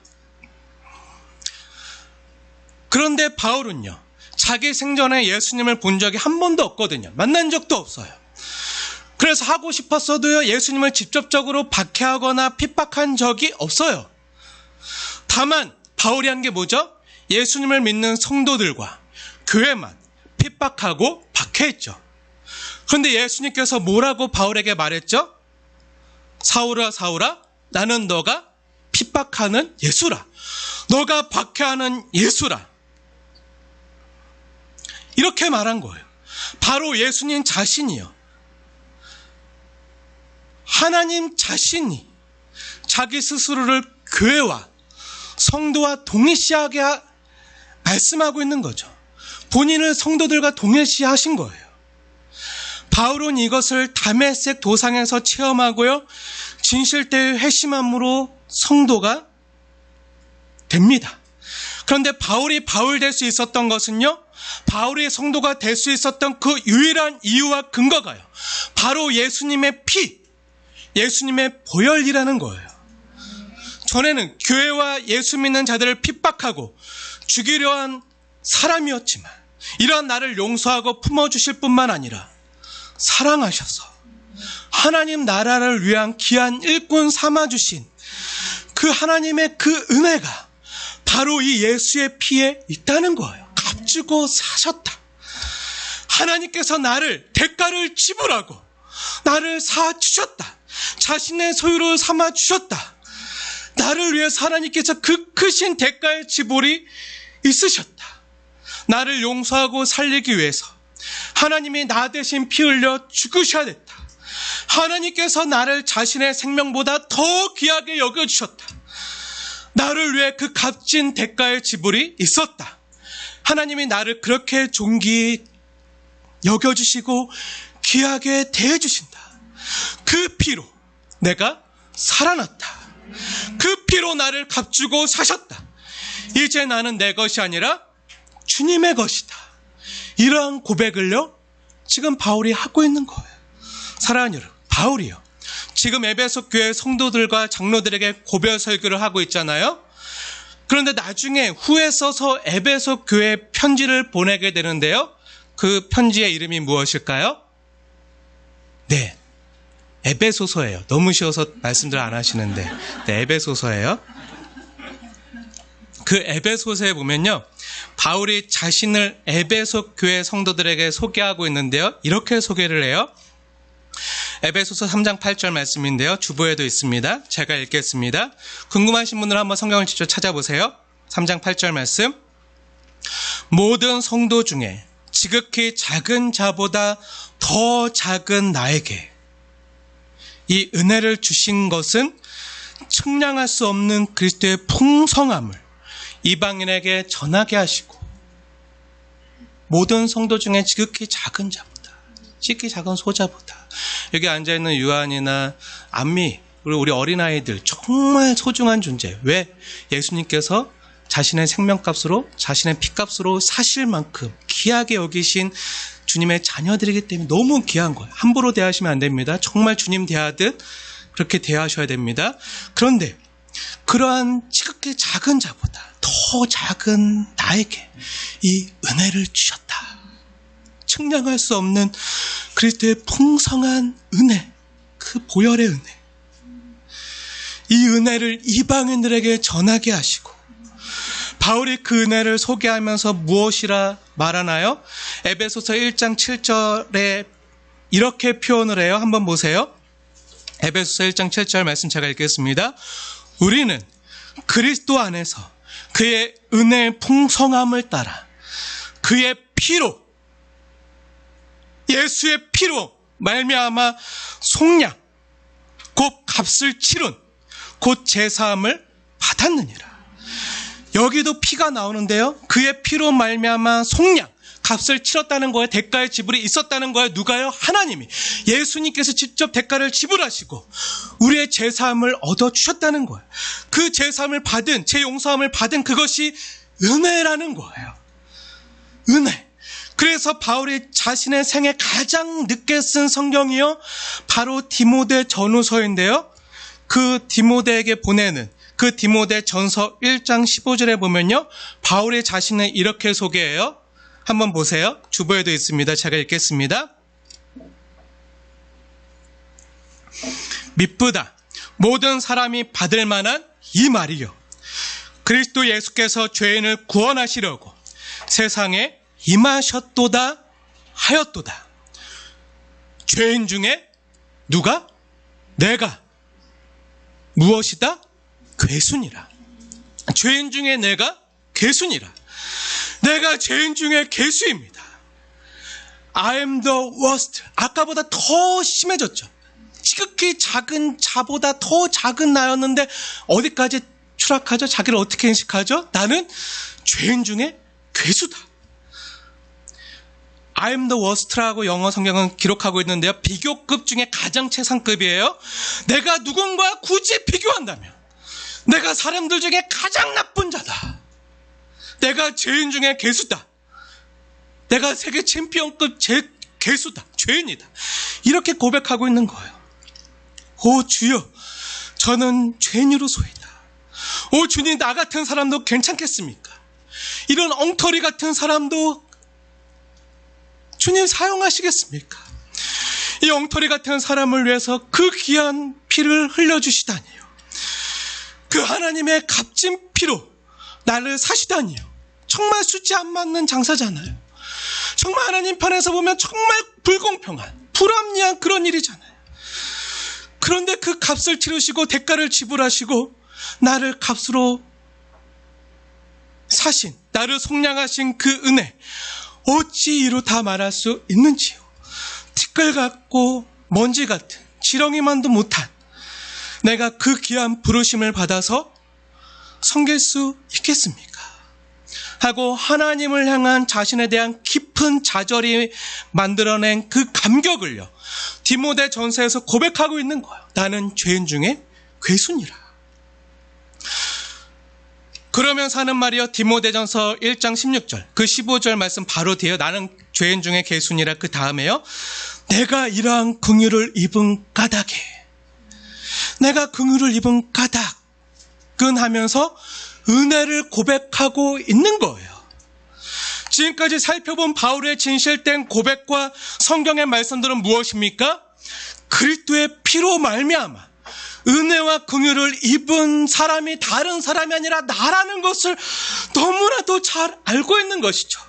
그런데 바울은요, 자기 생전에 예수님을 본 적이 한 번도 없거든요. 만난 적도 없어요. 그래서 하고 싶었어도요, 예수님을 직접적으로 박해하거나 핍박한 적이 없어요. 다만 바울이 한 게 뭐죠? 예수님을 믿는 성도들과 교회만 핍박하고 박해했죠. 그런데 예수님께서 뭐라고 바울에게 말했죠? 사울아 사울아, 나는 너가 핍박하는 예수라. 너가 박해하는 예수라. 이렇게 말한 거예요. 바로 예수님 자신이요, 하나님 자신이 자기 스스로를 교회와 성도와 동일시하게 말씀하고 있는 거죠. 본인을 성도들과 동일시하신 거예요. 바울은 이것을 다메섹 도상에서 체험하고요, 진실되의 회심함으로 성도가 됩니다. 그런데 바울이 바울 될 수 있었던 것은요, 바울이 성도가 될 수 있었던 그 유일한 이유와 근거가요, 바로 예수님의 피, 예수님의 보혈이라는 거예요. 전에는 교회와 예수 믿는 자들을 핍박하고 죽이려 한 사람이었지만 이러한 나를 용서하고 품어주실 뿐만 아니라 사랑하셔서 하나님 나라를 위한 귀한 일꾼 삼아주신 그 하나님의 그 은혜가 바로 이 예수의 피에 있다는 거예요. 값주고 사셨다. 하나님께서 나를 대가를 지불하고 나를 사주셨다. 자신의 소유로 삼아주셨다. 나를 위해서 하나님께서 그 크신 대가의 지불이 있으셨다. 나를 용서하고 살리기 위해서 하나님이 나 대신 피 흘려 죽으셔야 됐다. 하나님께서 나를 자신의 생명보다 더 귀하게 여겨주셨다. 나를 위해 그 값진 대가의 지불이 있었다. 하나님이 나를 그렇게 존귀히 여겨주시고 귀하게 대해주신다. 그 피로 내가 살아났다. 그 피로 나를 값주고 사셨다. 이제 나는 내 것이 아니라 주님의 것이다. 이러한 고백을요, 지금 바울이 하고 있는 거예요. 사랑하는 여러분, 바울이요, 지금 에베소 교회 성도들과 장로들에게 고별 설교를 하고 있잖아요. 그런데 나중에 후에 써서 에베소 교회 편지를 보내게 되는데요, 그 편지의 이름이 무엇일까요? 네, 에베소서예요. 너무 쉬워서 말씀들 안 하시는데, 네, 에베소서예요. 그 에베소서에 보면요, 바울이 자신을 에베소 교회 성도들에게 소개하고 있는데요, 이렇게 소개를 해요. 에베소서 3장 8절 말씀인데요, 주보에도 있습니다. 제가 읽겠습니다. 궁금하신 분들은 한번 성경을 직접 찾아보세요. 3장 8절 말씀. 모든 성도 중에 지극히 작은 자보다 더 작은 나에게 이 은혜를 주신 것은 측량할 수 없는 그리스도의 풍성함을 이방인에게 전하게 하시고, 모든 성도 중에 지극히 작은 자보다, 지극히 작은 소자보다, 여기 앉아있는 유한이나 안미, 우리 어린아이들 정말 소중한 존재. 왜? 예수님께서 자신의 생명값으로, 자신의 피값으로 사실 만큼 귀하게 여기신 주님의 자녀들이기 때문에 너무 귀한 거예요. 함부로 대하시면 안 됩니다. 정말 주님 대하듯 그렇게 대하셔야 됩니다. 그런데 그러한 지극히 작은 자보다 더 작은 나에게 이 은혜를 주셨다. 측량할 수 없는 그리스도의 풍성한 은혜, 그 보혈의 은혜. 이 은혜를 이방인들에게 전하게 하시고, 바울이 그 은혜를 소개하면서 무엇이라 말하나요? 에베소서 1장 7절에 이렇게 표현을 해요. 한번 보세요. 에베소서 1장 7절 말씀 제가 읽겠습니다. 우리는 그리스도 안에서 그의 은혜의 풍성함을 따라 그의 피로, 예수의 피로 말미암아 속량, 곧 값을 치룬, 곧 제사함을 받았느니라. 여기도 피가 나오는데요, 그의 피로 말미암아 속량, 값을 치렀다는 거예요. 대가의 지불이 있었다는 거예요. 누가요? 하나님이. 예수님께서 직접 대가를 지불하시고 우리의 제사함을 얻어주셨다는 거예요. 그 제사함을 받은, 제 용서함을 받은 그것이 은혜라는 거예요. 은혜. 그래서 바울이 자신의 생에 가장 늦게 쓴 성경이요, 바로 디모데 전후서인데요, 그 디모데에게 보내는 그 디모데 전서 1장 15절에 보면요, 바울이 자신을 이렇게 소개해요. 한번 보세요. 주보에도 있습니다. 제가 읽겠습니다. 미쁘다 모든 사람이 받을 만한 이 말이요, 그리스도 예수께서 죄인을 구원하시려고 세상에 임하셨도다 하였도다. 죄인 중에 누가? 내가. 무엇이다? 괴순이라. 죄인 중에 내가 괴순이라. 내가 죄인 중에 괴수입니다. I am the worst. 아까보다 더 심해졌죠. 지극히 작은 자보다 더 작은 나였는데 어디까지 추락하죠? 자기를 어떻게 인식하죠? 나는 죄인 중에 괴수다. I am the worst라고 영어 성경은 기록하고 있는데요, 비교급 중에 가장 최상급이에요. 내가 누군가 굳이 비교한다면 내가 사람들 중에 가장 나쁜 자다. 내가 죄인 중에 괴수다. 내가 세계 챔피언급 괴수다. 죄인이다. 이렇게 고백하고 있는 거예요. 오 주여, 저는 죄인으로소이다. 오 주님, 나 같은 사람도 괜찮겠습니까? 이런 엉터리 같은 사람도 주님 사용하시겠습니까? 이 엉터리 같은 사람을 위해서 그 귀한 피를 흘려주시다니요. 그 하나님의 값진 피로 나를 사시다니요. 정말 수치 안 맞는 장사잖아요. 정말 하나님 편에서 보면 정말 불공평한, 불합리한 그런 일이잖아요. 그런데 그 값을 치르시고 대가를 지불하시고 나를 값으로 사신, 나를 속량하신 그 은혜, 어찌 이루 다 말할 수 있는지요. 티끌 같고 먼지 같은, 지렁이만도 못한 내가 그 귀한 부르심을 받아서 섬길 수 있겠습니까? 하고 하나님을 향한 자신에 대한 깊은 좌절이 만들어낸 그 감격을요, 디모데 전서에서 고백하고 있는 거예요. 나는 죄인 중에 괴순이라. 그러면서 하는 말이요, 디모데전서 1장 16절, 그 15절 말씀 바로 뒤에요. 나는 죄인 중에 괴순이라. 그 다음에요, 내가 이러한 긍휼을 입은 까닭에, 내가 긍휼을 입은 까닭은 하면서 은혜를 고백하고 있는 거예요. 지금까지 살펴본 바울의 진실된 고백과 성경의 말씀들은 무엇입니까? 그리스도의 피로 말미암아 은혜와 긍휼을 입은 사람이 다른 사람이 아니라 나라는 것을 너무나도 잘 알고 있는 것이죠.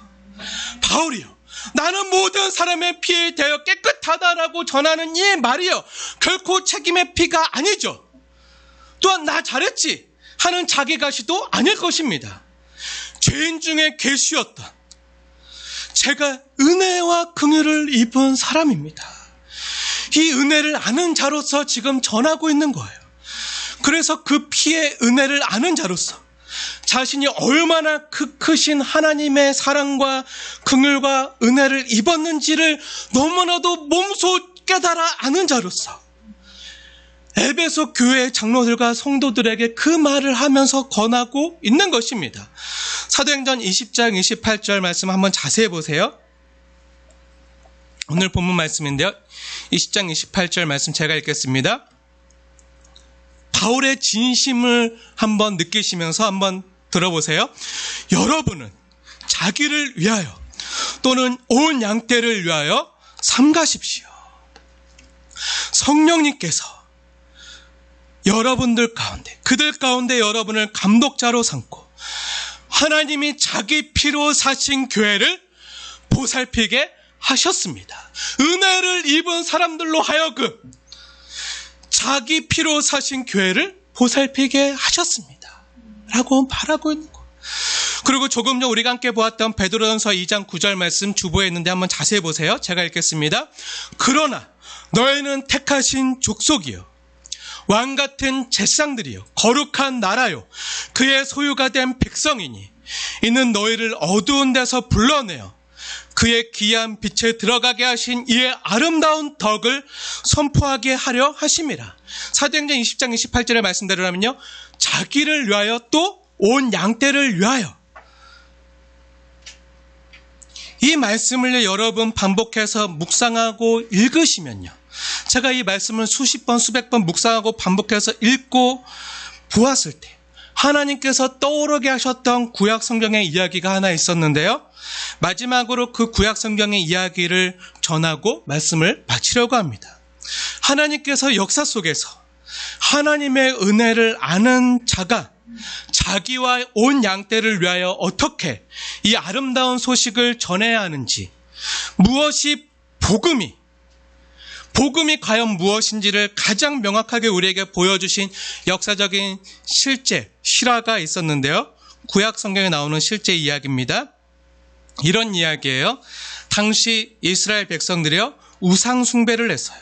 바울이요, 나는 모든 사람의 피에 대하여 깨끗하다라고 전하는 이 말이요, 결코 책임의 피가 아니죠. 또한 나 잘했지 하는 자기 가시도 아닐 것입니다. 죄인 중에 괴수였던 제가 은혜와 긍휼을 입은 사람입니다. 이 은혜를 아는 자로서 지금 전하고 있는 거예요. 그래서 그 피의 은혜를 아는 자로서 자신이 얼마나 크신 하나님의 사랑과 긍휼과 은혜를 입었는지를 너무나도 몸소 깨달아 아는 자로서 에베소 교회 장로들과 성도들에게 그 말을 하면서 권하고 있는 것입니다. 사도행전 20장 28절 말씀 한번 자세히 보세요. 오늘 본문 말씀인데요, 20장 28절 말씀 제가 읽겠습니다. 바울의 진심을 한번 느끼시면서 한번 들어보세요. 여러분은 자기를 위하여 또는 온 양떼를 위하여 삼가십시오. 성령님께서 여러분들 가운데, 그들 가운데 여러분을 감독자로 삼고 하나님이 자기 피로 사신 교회를 보살피게 하셨습니다. 은혜를 입은 사람들로 하여금 자기 피로 사신 교회를 보살피게 하셨습니다 라고 말하고 있는 거예요. 그리고 조금 전 우리가 함께 보았던 베드로전서 2장 9절 말씀 주보에 있는데 한번 자세히 보세요. 제가 읽겠습니다. 그러나 너희는 택하신 족속이요, 왕같은 제사장들이요, 거룩한 나라요, 그의 소유가 된 백성이니 이는 너희를 어두운 데서 불러내어 그의 귀한 빛에 들어가게 하신 이의 아름다운 덕을 선포하게 하려 하심이라. 사도행전 20장 28절의 말씀대로라면요, 자기를 위하여 또 온 양떼를 위하여. 이 말씀을 여러분 반복해서 묵상하고 읽으시면요, 제가 이 말씀을 수십 번 수백 번 묵상하고 반복해서 읽고 보았을 때 하나님께서 떠오르게 하셨던 구약 성경의 이야기가 하나 있었는데요, 마지막으로 그 구약 성경의 이야기를 전하고 말씀을 마치려고 합니다. 하나님께서 역사 속에서 하나님의 은혜를 아는 자가 자기와 온 양떼를 위하여 어떻게 이 아름다운 소식을 전해야 하는지, 무엇이 복음이 과연 무엇인지를 가장 명확하게 우리에게 보여주신 역사적인 실화가 있었는데요, 구약 성경에 나오는 실제 이야기입니다. 이런 이야기예요. 당시 이스라엘 백성들이요, 우상 숭배를 했어요.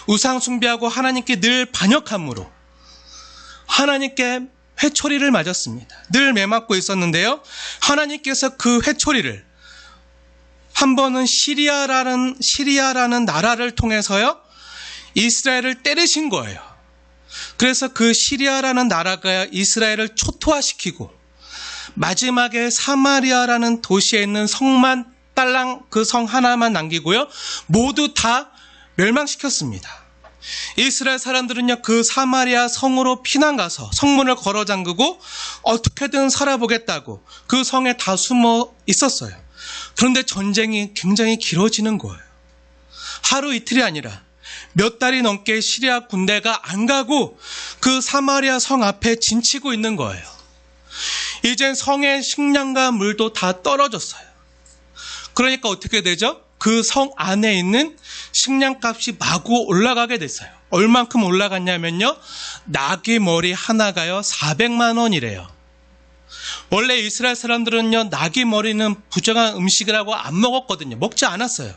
우상 숭배하고 하나님께 늘 반역함으로 하나님께 회초리를 맞았습니다. 늘 매맞고 있었는데요, 하나님께서 그 회초리를 한 번은 시리아라는 나라를 통해서요, 이스라엘을 때리신 거예요. 그래서 그 시리아라는 나라가 이스라엘을 초토화시키고 마지막에 사마리아라는 도시에 있는 성만 딸랑 그 성 하나만 남기고요, 모두 다 멸망시켰습니다. 이스라엘 사람들은요, 그 사마리아 성으로 피난 가서 성문을 걸어 잠그고 어떻게든 살아보겠다고 그 성에 다 숨어 있었어요. 그런데 전쟁이 굉장히 길어지는 거예요. 하루 이틀이 아니라 몇 달이 넘게 시리아 군대가 안 가고 그 사마리아 성 앞에 진치고 있는 거예요. 이젠 성의 식량과 물도 다 떨어졌어요. 그러니까 어떻게 되죠? 그 성 안에 있는 식량값이 마구 올라가게 됐어요. 얼만큼 올라갔냐면요, 나귀 머리 하나가요 400만 원이래요. 원래 이스라엘 사람들은요, 나귀 머리는 부정한 음식이라고 안 먹었거든요. 먹지 않았어요.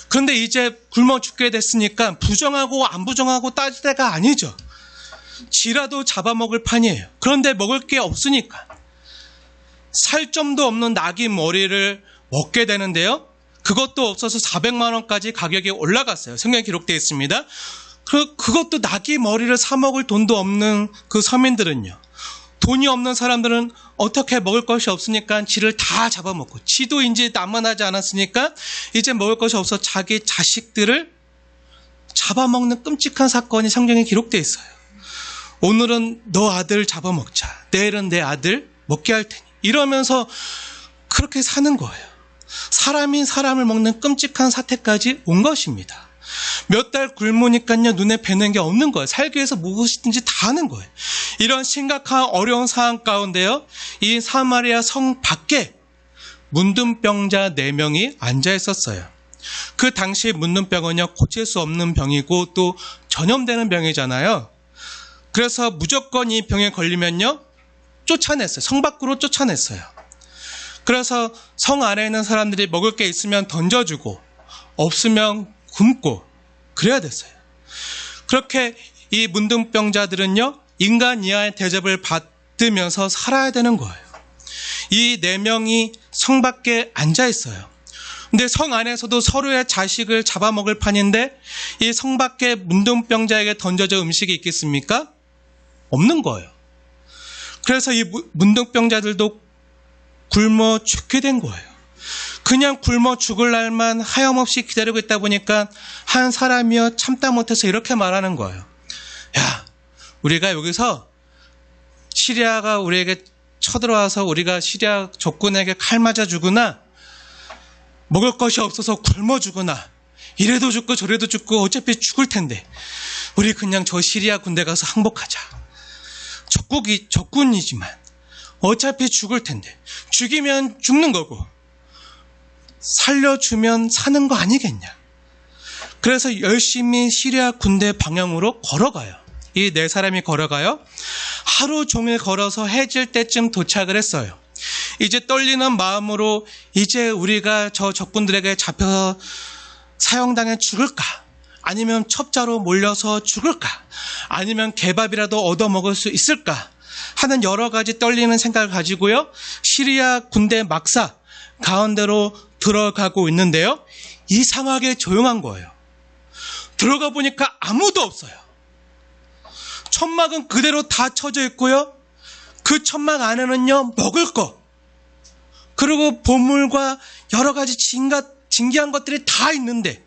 그런데 이제 굶어 죽게 됐으니까 부정하고 안 부정하고 따질 때가 아니죠. 쥐라도 잡아먹을 판이에요. 그런데 먹을 게 없으니까 살점도 없는 나귀 머리를 먹게 되는데요, 그것도 없어서 400만 원까지 가격이 올라갔어요. 성경에 기록되어 있습니다. 그것도 나귀 머리를 사 먹을 돈도 없는 그 서민들은요, 돈이 없는 사람들은 어떻게 먹을 것이 없으니까 쥐를 다 잡아먹고, 쥐도 이제 남만하지 않았으니까 이제 먹을 것이 없어 자기 자식들을 잡아먹는 끔찍한 사건이 성경에 기록되어 있어요. 오늘은 너 아들 잡아먹자, 내일은 내 아들 먹게 할 테니, 이러면서 그렇게 사는 거예요. 사람이 사람을 먹는 끔찍한 사태까지 온 것입니다. 몇 달 굶으니까요, 눈에 뵈는 게 없는 거예요. 살기 위해서 무엇이든지 다 하는 거예요. 이런 심각한 어려운 상황 가운데요, 이 사마리아 성 밖에 문둥병자 4명이 앉아 있었어요. 그 당시 문둥병은요, 고칠 수 없는 병이고 또 전염되는 병이잖아요. 그래서 무조건 이 병에 걸리면요, 쫓아냈어요. 성 밖으로 쫓아냈어요. 그래서 성 안에 있는 사람들이 먹을 게 있으면 던져주고 없으면 굶고 그래야 됐어요. 그렇게 이 문둥병자들은요, 인간 이하의 대접을 받으면서 살아야 되는 거예요. 이 4명이 성 밖에 앉아 있어요. 근데 성 안에서도 서로의 자식을 잡아먹을 판인데 이 성 밖에 문둥병자에게 던져져 음식이 있겠습니까? 없는 거예요. 그래서 이 문둥병자들도 굶어 죽게 된 거예요. 그냥 굶어 죽을 날만 하염없이 기다리고 있다 보니까 한 사람이요, 참다 못해서 이렇게 말하는 거예요. 야, 우리가 여기서 시리아가 우리에게 쳐들어와서 우리가 시리아 적군에게 칼 맞아 죽으나 먹을 것이 없어서 굶어 죽으나 이래도 죽고 저래도 죽고 어차피 죽을 텐데 우리 그냥 저 시리아 군대 가서 항복하자. 적군이지만 어차피 죽을 텐데 죽이면 죽는 거고 살려주면 사는 거 아니겠냐. 그래서 열심히 시리아 군대 방향으로 걸어가요. 이 4사람이 걸어가요. 하루 종일 걸어서 해질 때쯤 도착을 했어요. 이제 떨리는 마음으로 이제 우리가 저 적군들에게 잡혀서 사형당해 죽을까? 아니면 첩자로 몰려서 죽을까? 아니면 개밥이라도 얻어먹을 수 있을까? 하는 여러 가지 떨리는 생각을 가지고요, 시리아 군대 막사 가운데로 들어가고 있는데요, 이상하게 조용한 거예요. 들어가 보니까 아무도 없어요. 천막은 그대로 다 쳐져 있고요, 그 천막 안에는요, 먹을 거 그리고 보물과 여러 가지 진귀한 것들이 다 있는데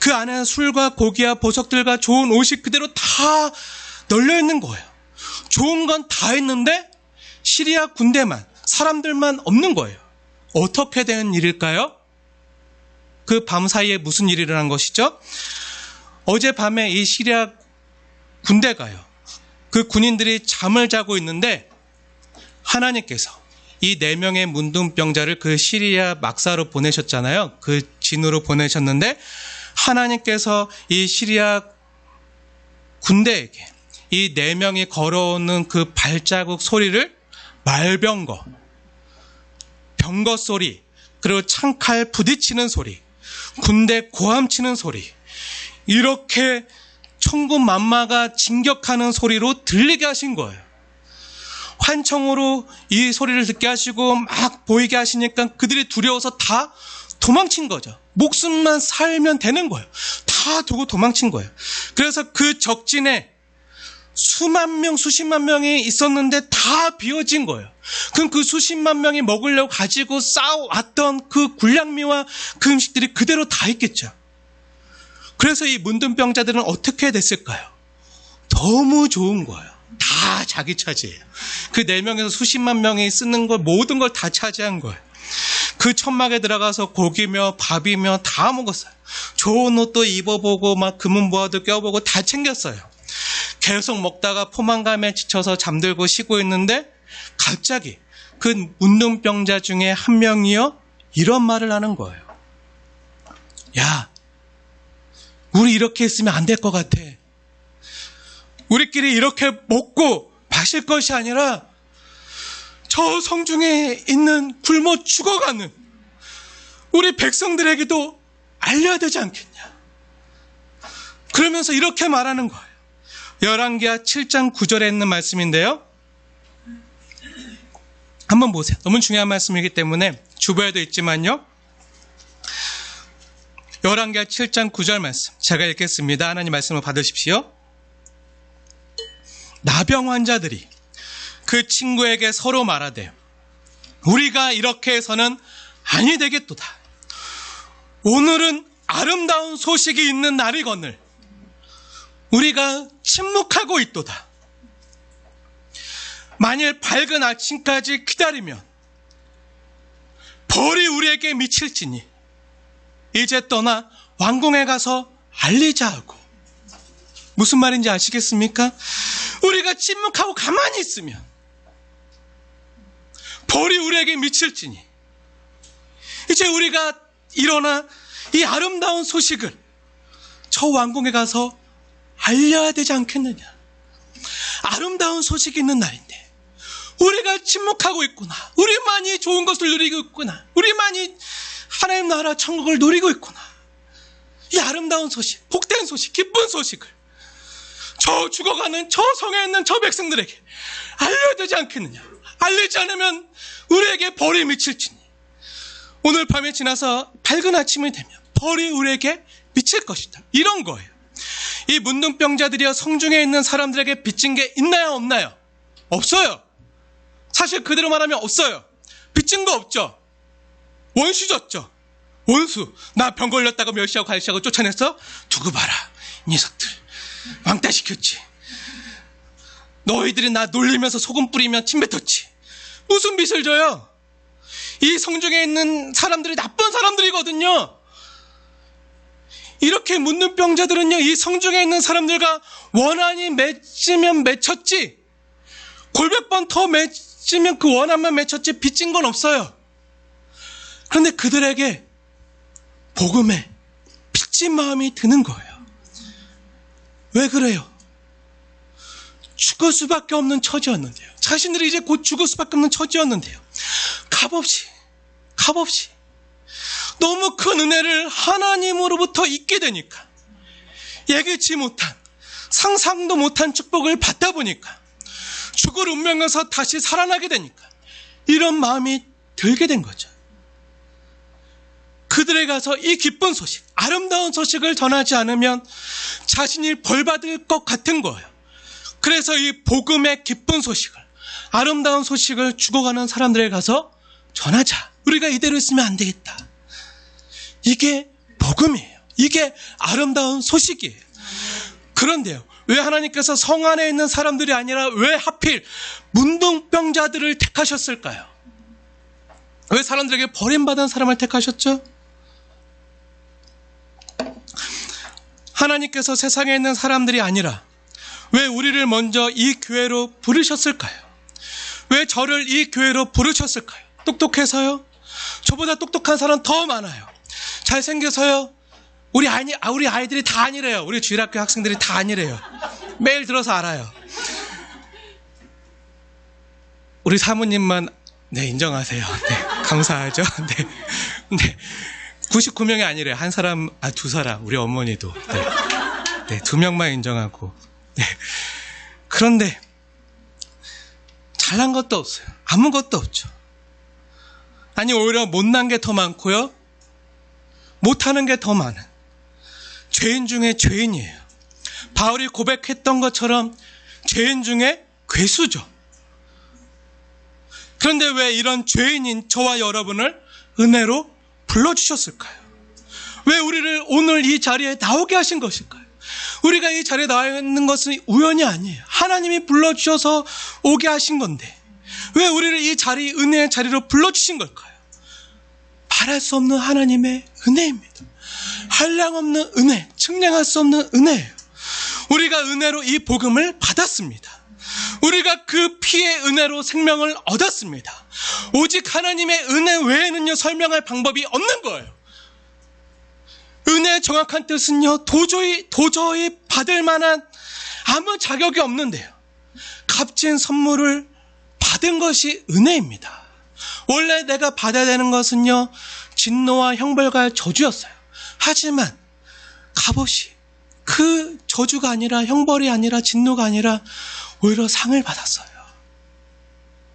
그 안에 술과 고기와 보석들과 좋은 옷이 그대로 다 널려 있는 거예요. 좋은 건 다 있는데 시리아 군대만, 사람들만 없는 거예요. 어떻게 된 일일까요? 그 밤 사이에 무슨 일이 일어난 것이죠? 어젯밤에 이 시리아 군대가요, 그 군인들이 잠을 자고 있는데 하나님께서 이 4명의 문둥병자를 그 시리아 막사로 보내셨잖아요. 그 진으로 보내셨는데 하나님께서 이 시리아 군대에게 이 4명이 걸어오는 그 발자국 소리를 말병거, 병거 소리, 그리고 창칼 부딪히는 소리, 군대 고함치는 소리, 이렇게 천군만마가 진격하는 소리로 들리게 하신 거예요. 환청으로 이 소리를 듣게 하시고 막 보이게 하시니까 그들이 두려워서 다 도망친 거죠. 목숨만 살면 되는 거예요. 다 두고 도망친 거예요. 그래서 그 적진에 수만 명, 수십만 명이 있었는데 다 비워진 거예요. 그럼 그 수십만 명이 먹으려고 가지고 쌓아왔던 그 군량미와 그 음식들이 그대로 다 있겠죠. 그래서 이 문둥병자들은 어떻게 됐을까요? 너무 좋은 거예요. 다 자기 차지예요. 그 4명에서 수십만 명이 쓰는 걸 모든 걸 다 차지한 거예요. 그 천막에 들어가서 고기며 밥이며 다 먹었어요. 좋은 옷도 입어보고 막 금은보화도 껴보고 다 챙겼어요. 계속 먹다가 포만감에 지쳐서 잠들고 쉬고 있는데 갑자기 그 문둥병자 중에 한 명이요, 이런 말을 하는 거예요. 야, 우리 이렇게 있으면 안 될 것 같아. 우리끼리 이렇게 먹고 마실 것이 아니라 저 성중에 있는 굶어 죽어가는 우리 백성들에게도 알려야 되지 않겠냐. 그러면서 이렇게 말하는 거예요. 열왕기하 7장 9절에 있는 말씀인데요, 한번 보세요. 너무 중요한 말씀이기 때문에 주보에도 있지만요, 열왕기하 7장 9절 말씀 제가 읽겠습니다. 하나님 말씀을 받으십시오. 나병 환자들이 그 친구에게 서로 말하되 우리가 이렇게 해서는 아니 되겠도다. 오늘은 아름다운 소식이 있는 날이거늘 우리가 침묵하고 있도다. 만일 밝은 아침까지 기다리면 벌이 우리에게 미칠지니 이제 떠나 왕궁에 가서 알리자 하고. 무슨 말인지 아시겠습니까? 우리가 침묵하고 가만히 있으면 벌이 우리에게 미칠지니 이제 우리가 일어나 이 아름다운 소식을 저 왕궁에 가서 알려야 되지 않겠느냐. 아름다운 소식이 있는 날인데 우리가 침묵하고 있구나. 우리만이 좋은 것을 누리고 있구나. 우리만이 하나님 나라 천국을 누리고 있구나. 이 아름다운 소식, 복된 소식, 기쁜 소식을 저 죽어가는 저 성에 있는 저 백성들에게 알려야 되지 않겠느냐. 알리지 않으면 우리에게 벌이 미칠지니 오늘 밤에 지나서 밝은 아침이 되면 벌이 우리에게 미칠 것이다. 이런 거예요. 이 문둥병자들이여 성중에 있는 사람들에게 빚진 게 있나요, 없나요? 없어요. 사실 그대로 말하면 없어요. 빚진 거 없죠. 원수 졌죠. 원수. 나 병 걸렸다고 멸시하고 갈시하고 쫓아냈어? 두고 봐라. 이 녀석들. 왕따 시켰지. 너희들이 나 놀리면서 소금 뿌리면 침 뱉었지. 무슨 빚을 져요? 이 성중에 있는 사람들이 나쁜 사람들이거든요. 이렇게 묻는 병자들은요, 이 성중에 있는 사람들과 원한이 맺히면 맺혔지, 골몇 번 더 맺히면 그 원한만 맺혔지 빚진 건 없어요. 그런데 그들에게 복음에 빚진 마음이 드는 거예요. 왜 그래요? 죽을 수밖에 없는 처지였는데요. 자신들이 이제 곧 죽을 수밖에 없는 처지였는데요. 값없이 너무 큰 은혜를 하나님으로부터 잊게 되니까, 예기치 못한, 상상도 못한 축복을 받다 보니까, 죽을 운명에서 다시 살아나게 되니까 이런 마음이 들게 된 거죠. 그들에 가서 이 기쁜 소식, 아름다운 소식을 전하지 않으면 자신이 벌받을 것 같은 거예요. 그래서 이 복음의 기쁜 소식을, 아름다운 소식을 죽어가는 사람들에게 가서 전하자. 우리가 이대로 있으면 안 되겠다. 이게 복음이에요. 이게 아름다운 소식이에요. 그런데요, 왜 하나님께서 성 안에 있는 사람들이 아니라 왜 하필 문둥병자들을 택하셨을까요? 왜 사람들에게 버림받은 사람을 택하셨죠? 하나님께서 세상에 있는 사람들이 아니라 왜 우리를 먼저 이 교회로 부르셨을까요? 왜 저를 이 교회로 부르셨을까요? 똑똑해서요? 저보다 똑똑한 사람 더 많아요. 잘생겨서요? 우리 아이들이 다 아니래요. 우리 주일학교 학생들이 다 아니래요. 매일 들어서 알아요. 우리 사모님만 네, 인정하세요. 네, 감사하죠. 네, 네, 99명이 아니래요. 한 사람, 두 사람, 우리 어머니도. 네, 네, 2명만 인정하고. 네. 그런데 잘난 것도 없어요. 아무것도 없죠. 아니, 오히려 못난 게 더 많고요, 못하는 게 더 많은 죄인 중에 죄인이에요. 바울이 고백했던 것처럼 죄인 중에 괴수죠. 그런데 왜 이런 죄인인 저와 여러분을 은혜로 불러주셨을까요? 왜 우리를 오늘 이 자리에 나오게 하신 것일까요? 우리가 이 자리에 나와 있는 것은 우연이 아니에요. 하나님이 불러주셔서 오게 하신 건데 왜 우리를 이 자리, 은혜의 자리로 불러주신 걸까요? 말할 수 없는 하나님의 은혜입니다. 한량없는 은혜, 측량할 수 없는 은혜예요. 우리가 은혜로 이 복음을 받았습니다. 우리가 그 피의 은혜로 생명을 얻었습니다. 오직 하나님의 은혜 외에는요, 설명할 방법이 없는 거예요. 은혜의 정확한 뜻은요, 도저히 받을 만한 아무 자격이 없는데요, 값진 선물을 받은 것이 은혜입니다. 원래 내가 받아야 되는 것은요, 진노와 형벌과 저주였어요. 하지만 값없이 그 저주가 아니라, 형벌이 아니라, 진노가 아니라 오히려 상을 받았어요.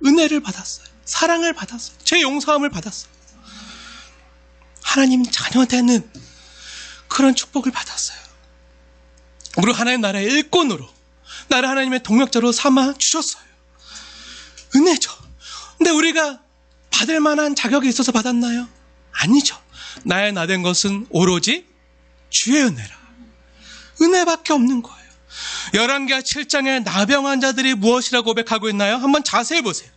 은혜를 받았어요. 사랑을 받았어요. 제 용서함을 받았어요. 하나님 자녀 되는 그런 축복을 받았어요. 우리 하나님 나라의 일꾼으로, 나를 하나님의 동역자로 삼아 주셨어요. 은혜죠. 근데 우리가 받을 만한 자격이 있어서 받았나요? 아니죠. 나의 나 된 것은 오로지 주의 은혜라. 은혜밖에 없는 거예요. 열왕기하 7장에 나병 자들이 무엇이라고 고백하고 있나요? 한번 자세히 보세요.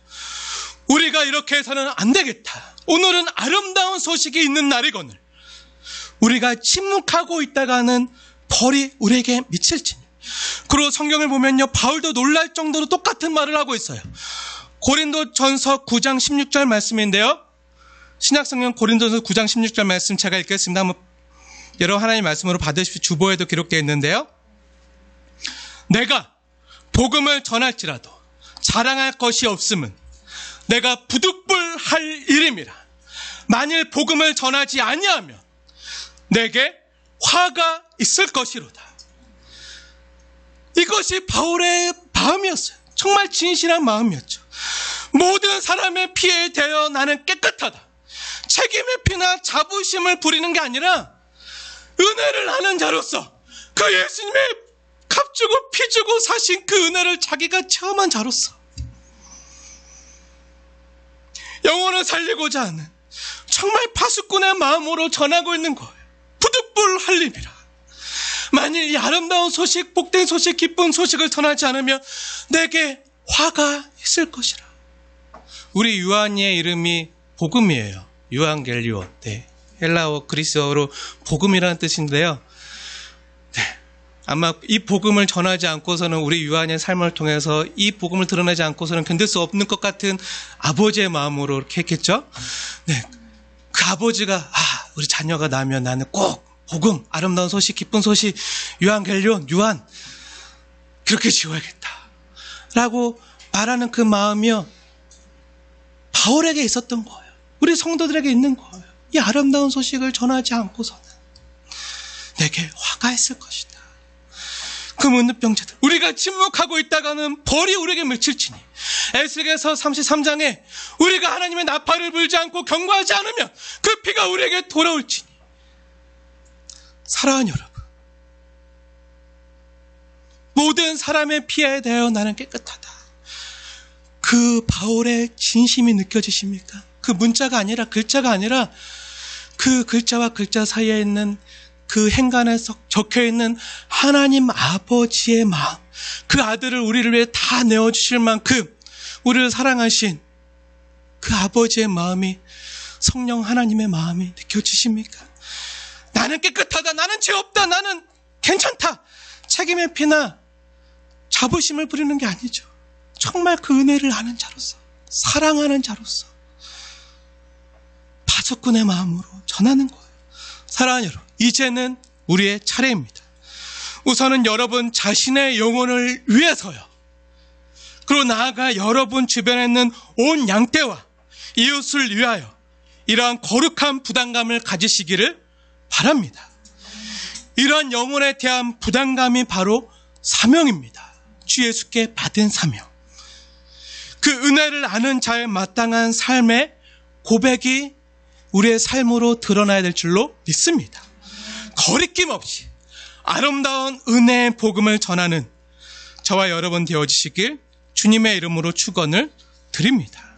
우리가 이렇게 해서는 안 되겠다. 오늘은 아름다운 소식이 있는 날이거늘 우리가 침묵하고 있다가는 벌이 우리에게 미칠지니. 그리고 성경을 보면요, 바울도 놀랄 정도로 똑같은 말을 하고 있어요. 고린도전서 9장 16절 말씀인데요, 신약성경 고린도전서 9장 16절 말씀 제가 읽겠습니다. 한번 여러분 하나님의 말씀으로 받으십시오. 주보에도 기록되어 있는데요, 내가 복음을 전할지라도 자랑할 것이 없음은 내가 부득불할 일임이라. 만일 복음을 전하지 아니하면 내게 화가 있을 것이로다. 이것이 바울의 마음이었어요. 정말 진실한 마음이었죠. 모든 사람의 피에 대하여 나는 깨끗하다. 책임의 피나 자부심을 부리는 게 아니라 은혜를 아는 자로서, 그 예수님의 값주고 피주고 사신 그 은혜를 자기가 체험한 자로서 영혼을 살리고자 하는 정말 파수꾼의 마음으로 전하고 있는 거예요. 부득불할림이라. 만일 이 아름다운 소식, 복된 소식, 기쁜 소식을 전하지 않으면 내게 화가 있을 것이라. 우리 요한의 이름이 복음이에요. 요한겔리온. 네. 헬라어 그리스어로 복음이라는 뜻인데요. 네. 아마 이 복음을 전하지 않고서는, 우리 요한의 삶을 통해서 이 복음을 드러내지 않고서는 견딜 수 없는 것 같은 아버지의 마음으로 이렇게 했겠죠. 네. 그 아버지가, 우리 자녀가 나면 나는 꼭 복음, 아름다운 소식, 기쁜 소식, 요한겔리온, 요한 그렇게 지어야겠다 라고 말하는 그 마음이요, 바울에게 있었던 거예요. 우리 성도들에게 있는 거예요. 이 아름다운 소식을 전하지 않고서는 내게 화가 있을 것이다. 그 문득병자들, 우리가 침묵하고 있다가는 벌이 우리에게 미칠지니. 에스겔서 33장에 우리가 하나님의 나팔을 불지 않고 경고하지 않으면 그 피가 우리에게 돌아올지니. 사랑하는 여러분, 모든 사람의 피에 대하여 나는 깨끗하다. 그 바울의 진심이 느껴지십니까? 그 문자가 아니라, 글자가 아니라 그 글자와 글자 사이에 있는 그 행간에 적혀있는 하나님 아버지의 마음, 그 아들을 우리를 위해 다 내어주실 만큼 우리를 사랑하신 그 아버지의 마음이, 성령 하나님의 마음이 느껴지십니까? 나는 깨끗하다, 나는 죄 없다, 나는 괜찮다, 책임의 피나 자부심을 부리는 게 아니죠. 정말 그 은혜를 아는 자로서, 사랑하는 자로서 파수꾼의 마음으로 전하는 거예요. 사랑하는 여러분, 이제는 우리의 차례입니다. 우선은 여러분 자신의 영혼을 위해서요, 그리고 나아가 여러분 주변에 있는 온 양떼와 이웃을 위하여 이러한 거룩한 부담감을 가지시기를 바랍니다. 이러한 영혼에 대한 부담감이 바로 사명입니다. 주 예수께 받은 사명. 그 은혜를 아는 자의 마땅한 삶의 고백이 우리의 삶으로 드러나야 될 줄로 믿습니다. 거리낌 없이 아름다운 은혜의 복음을 전하는 저와 여러분 되어주시길 주님의 이름으로 축원을 드립니다.